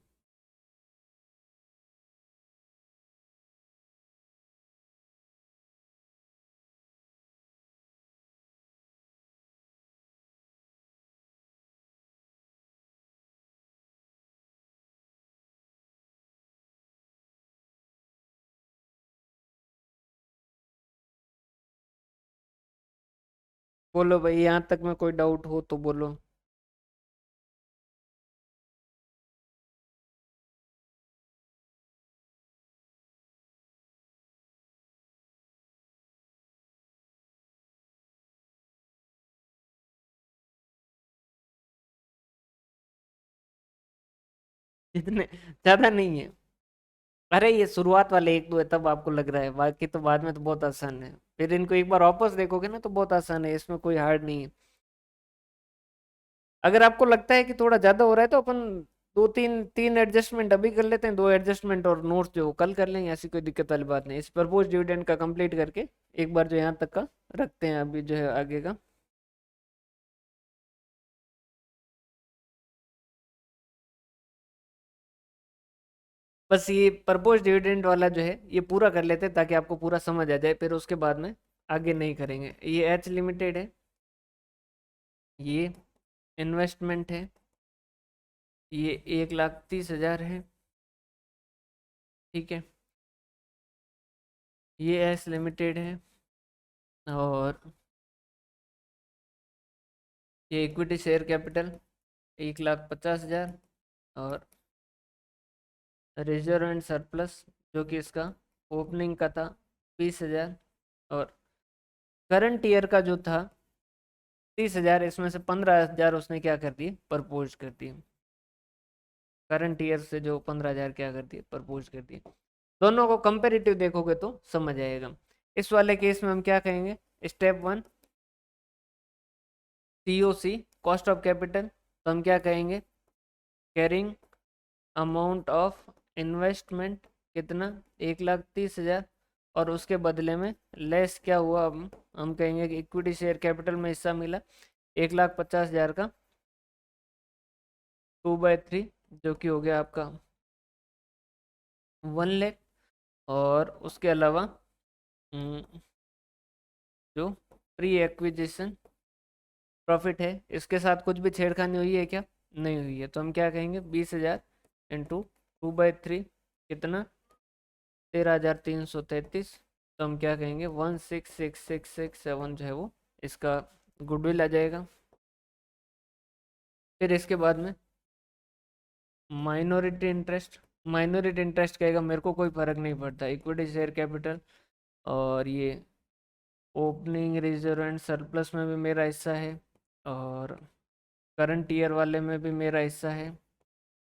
Speaker 1: बोलो भाई, यहाँ तक में कोई डाउट हो तो बोलो। इतने ज्यादा नहीं है। अरे ये शुरुआत वाले एक दो है तब आपको लग रहा है, बाकी तो बाद में तो बहुत आसान है। फिर इनको एक बार वापस देखोगे ना तो बहुत आसान है, इसमें कोई हार्ड नहीं है। अगर आपको लगता है कि थोड़ा ज्यादा हो रहा है तो अपन दो तीन तीन एडजस्टमेंट अभी कर लेते हैं, दो एडजस्टमेंट और नोट्स जो कल कर लेंगे, ऐसी कोई दिक्कत वाली बात नहीं। इस प्रपोज डिविडेंड का कंप्लीट करके एक बार जो यहाँ तक का रखते हैं, अभी जो है आगे का। बस ये प्रपोज डिविडेंड वाला जो है ये पूरा कर लेते हैं ताकि आपको पूरा समझ आ जाए, फिर उसके बाद में आगे नहीं करेंगे। ये एच लिमिटेड है, ये इन्वेस्टमेंट है, ये 1,30,000 है, ठीक है। ये एस लिमिटेड है, और ये इक्विटी शेयर कैपिटल 1,50,000, और रिजर्व एंड सरप्लस जो कि इसका ओपनिंग का था 20,000, और करंट ईयर का जो था 30,000, इसमें से 15,000 उसने क्या कर दिए, प्रपोज कर दिए। करंट ईयर से जो 15,000 क्या कर दिए, प्रपोज कर दिए। दोनों को कंपेरेटिव देखोगे तो समझ आएगा। इस वाले केस में हम क्या कहेंगे, step 1 COC cost of capital, तो हम क्या कहेंगे, कैरिंग अमाउंट ऑफ इन्वेस्टमेंट कितना, 1,30,000, और उसके बदले में लेस क्या हुआ, हम कहेंगे कि इक्विटी शेयर कैपिटल में हिस्सा मिला 1,50,000 का 2/3, जो कि हो गया आपका 1 लाख। और उसके अलावा जो प्री एक्विजिशन प्रॉफिट है, इसके साथ कुछ भी छेड़खानी हुई है क्या, नहीं हुई है, तो हम क्या कहेंगे 20,000 इंटू 2/3 कितना 13,333, तो हम क्या कहेंगे 166667 जो है वो इसका गुडविल आ जाएगा। फिर इसके बाद में माइनॉरिटी इंटरेस्ट कहेगा मेरे को कोई फर्क नहीं पड़ता, इक्विटी शेयर कैपिटल और ये ओपनिंग रिजर्व एंड सरप्लस में भी मेरा हिस्सा है, और करंट ईयर वाले में भी मेरा हिस्सा है,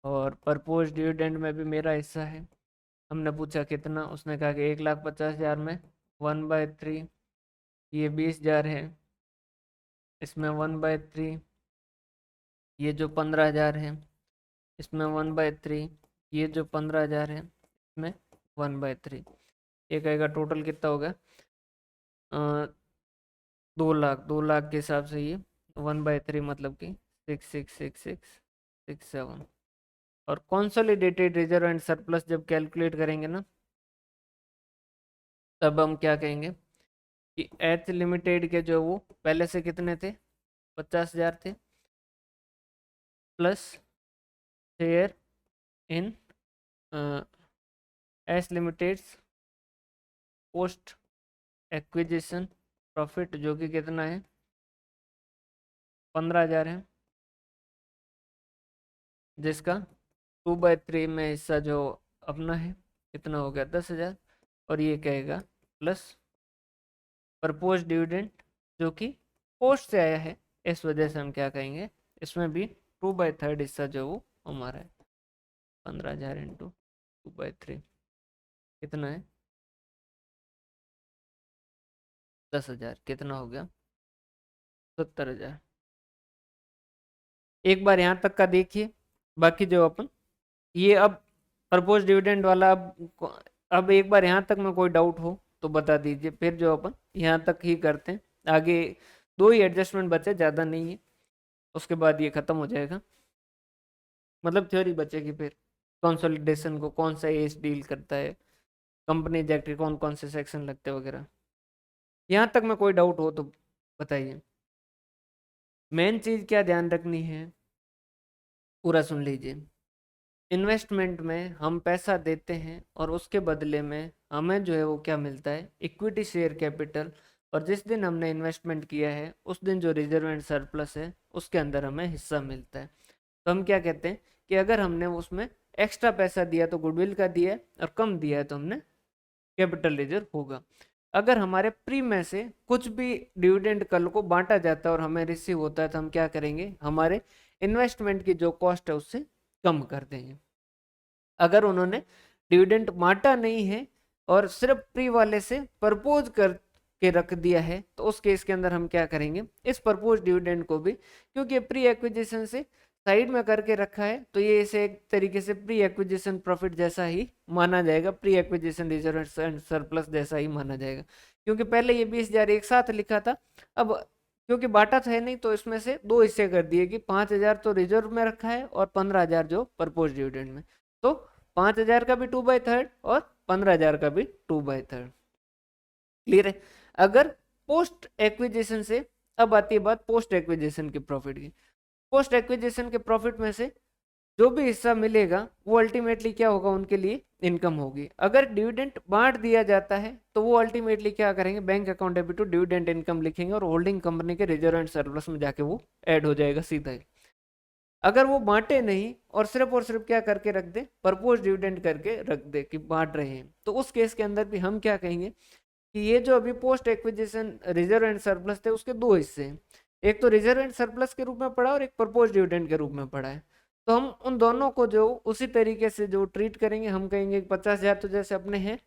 Speaker 1: और प्रपोज डिविडेंड में भी मेरा हिस्सा है। हमने पूछा कितना, उसने कहा कि 1,50,000 में 1/3, ये 20,000 है, इसमें 1/3, ये जो 15,000 है इसमें 1/3, ये जो 15,000 है इसमें 1/3, ये कहेगा टोटल कितना होगा 2 लाख। 2 लाख के हिसाब से ये 1/3 मतलब कि 666667। और कॉन्सोलिडेटेड रिजर्व एंड सरप्लस जब कैलकुलेट करेंगे ना, तब हम क्या कहेंगे कि एच लिमिटेड के जो वो पहले से कितने थे 50,000 थे, plus share in H limited post acquisition profit जो कि कितना है 15,000 है, जिसका 2/3 में हिस्सा जो अपना है कितना हो गया 10,000, और ये कहेगा प्लस प्रपोज डिविडेंड जो कि पोस्ट से आया है, इस वजह से हम क्या कहेंगे इसमें भी 2/3 हिस्सा जो वो हमारा है। 15,000 इंटू 2/3 कितना है 10,000, कितना हो गया 70,000। एक बार यहाँ तक का देखिए, बाकी जो अपन ये अब प्रपोज डिविडेंड वाला, अब एक बार यहाँ तक में कोई डाउट हो तो बता दीजिए, फिर जो अपन यहाँ तक ही करते हैं। आगे 2 ही एडजस्टमेंट बचे, ज़्यादा नहीं है, उसके बाद ये खत्म हो जाएगा, मतलब थ्योरी बचेगी। फिर कंसोलिडेशन को कौन सा एज डील करता है, कंपनी एक्ट के कौन कौन से सेक्शन लगते हैं वगैरह। यहाँ तक में कोई डाउट हो तो बताइए। मेन चीज़ क्या ध्यान रखनी है, पूरा सुन लीजिए। इन्वेस्टमेंट में हम पैसा देते हैं और उसके बदले में हमें जो है वो क्या मिलता है, इक्विटी शेयर कैपिटल। और जिस दिन हमने इन्वेस्टमेंट किया है उस दिन जो रिजर्व एंड सरप्लस है उसके अंदर हमें हिस्सा मिलता है। तो हम क्या कहते हैं कि अगर हमने उसमें एक्स्ट्रा पैसा दिया तो गुडविल का दिया है, और कम दिया है तो हमने कैपिटल रिजर्व होगा। अगर हमारे प्री में से कुछ भी डिविडेंड कल को बांटा जाता है और हमें रिसीव होता है तो हम क्या करेंगे, हमारे इन्वेस्टमेंट की जो कॉस्ट है उससे कम कर देंगे। अगर उन्होंने डिविडेंड बांटा नहीं है और सिर्फ प्री वाले से प्रपोज कर के रख दिया है, तो उस केस के अंदर हम क्या करेंगे, इस प्रपोज डिविडेंड को भी, क्योंकि प्री एक्विजिशन से साइड में करके रखा है, तो ये इसे एक तरीके से प्री एक्विजिशन प्रॉफिट जैसा ही माना जाएगा, pre acquisition reserve and surplus जैसा ही माना जाएगा। क्योंकि पहले ये 20,000 एक साथ लिखा था, अब क्योंकि बांटा था नहीं तो इसमें से 2 हिस्से कर दिए कि 5,000 तो रिजर्व में रखा है और 15,000 जो प्रपोज डिविडेंड में। तो 5,000 का भी 2/3 और 15,000 का भी 2/3। क्लियर है। अगर पोस्ट एक्विजिशन से, अब आती है बात पोस्ट एक्विजिशन के प्रॉफिट की। पोस्ट एक्विजिशन के प्रॉफिट में से जो भी हिस्सा मिलेगा वो अल्टीमेटली क्या होगा, उनके लिए इनकम होगी। अगर डिविडेंड बांट दिया जाता है तो वो अल्टीमेटली क्या करेंगे, bank account debit to dividend income लिखेंगे और होल्डिंग कंपनी के रिजर्व एंड सरप्लस में जाके वो ऐड हो जाएगा सीधा ही। अगर वो बांटे नहीं और सिर्फ क्या करके रख दे, परपोज डिविडेंड करके रख दे कि बांट रहे हैं, तो उस केस के अंदर भी हम क्या कहेंगे कि ये जो अभी post acquisition reserve and surplus थे उसके दो हिस्से हैं, एक तो रिजर्व एंड सरप्लस के रूप में पड़ा और एक परपोज डिविडेंड के रूप में पड़ा है। तो हम उन दोनों को जो उसी तरीके से जो ट्रीट करेंगे, हम कहेंगे 50,000 तो जैसे अपने हैं,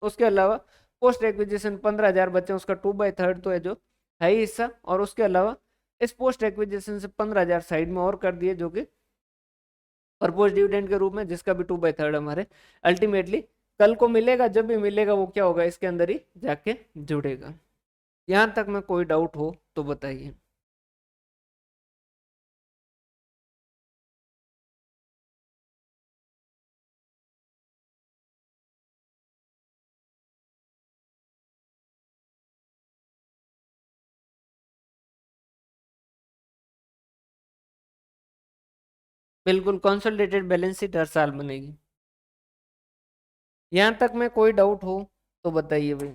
Speaker 1: उसके अलावा पोस्ट एक्विजिशन 15,000 बचे, उसका 2/3 तो है जो है ही हिस्सा, और उसके अलावा इस पोस्ट एक्विजिशन से 15,000 साइड में और कर दिए जो कि परपोज डिविडेंड के रूप में, जिसका भी 2/3 हमारे अल्टीमेटली कल को मिलेगा, जब भी मिलेगा वो क्या होगा, इसके अंदर ही जाके जुड़ेगा। यहां तक में कोई डाउट हो तो बताइए। बिल्कुल कंसोलिडेटेड बैलेंस शीट हर साल बनेगी। यहां तक में कोई डाउट हो तो बताइए भाई।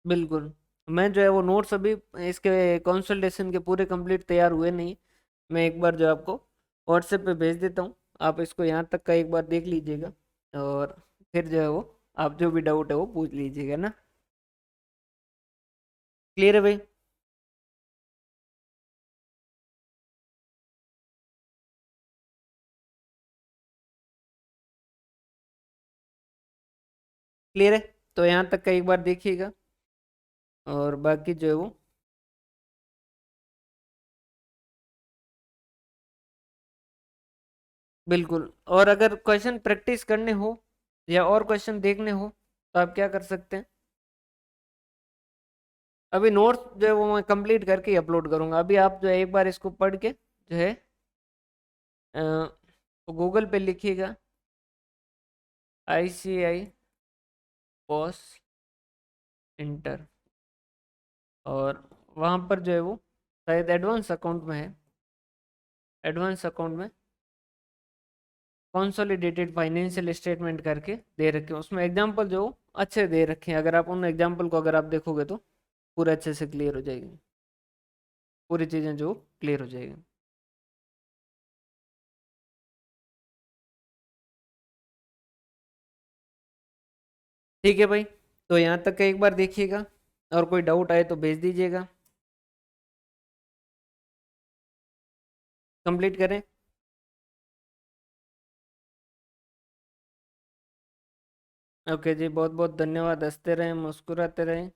Speaker 1: बिल्कुल, मैं जो है वो नोट्स अभी इसके कंसल्टेशन के पूरे कंप्लीट तैयार हुए नहीं, मैं एक बार जो आपको व्हाट्सएप पे भेज देता हूँ, आप इसको यहाँ तक का एक बार देख लीजिएगा, और फिर जो है वो आप जो भी डाउट है वो पूछ लीजिएगा ना। क्लियर है भाई? क्लियर है, तो यहाँ तक का एक बार देखिएगा, और बाकी जो है वो बिल्कुल। और अगर क्वेश्चन प्रैक्टिस करने हो या और क्वेश्चन देखने हो तो आप क्या कर सकते हैं, अभी नोट्स जो है वो मैं कंप्लीट करके अपलोड करूंगा, अभी आप जो है एक बार इसको पढ़ के जो है गूगल पे लिखिएगा ICI पॉस इंटर, और वहाँ पर जो है वो शायद एडवांस अकाउंट में है, एडवांस अकाउंट में कंसोलिडेटेड फाइनेंशियल स्टेटमेंट करके दे रखे हैं, उसमें एग्जांपल जो अच्छे दे रखे हैं, अगर आप उन एग्जांपल को अगर आप देखोगे तो पूरा अच्छे से क्लियर हो जाएगी, पूरी चीज़ें जो क्लियर हो जाएगी। ठीक है भाई, तो यहाँ तक का एक बार देखिएगा, और कोई डाउट आए तो भेज दीजिएगा। कंप्लीट करें। ओके जी, बहुत बहुत धन्यवाद, हंसते रहें मुस्कुराते रहें।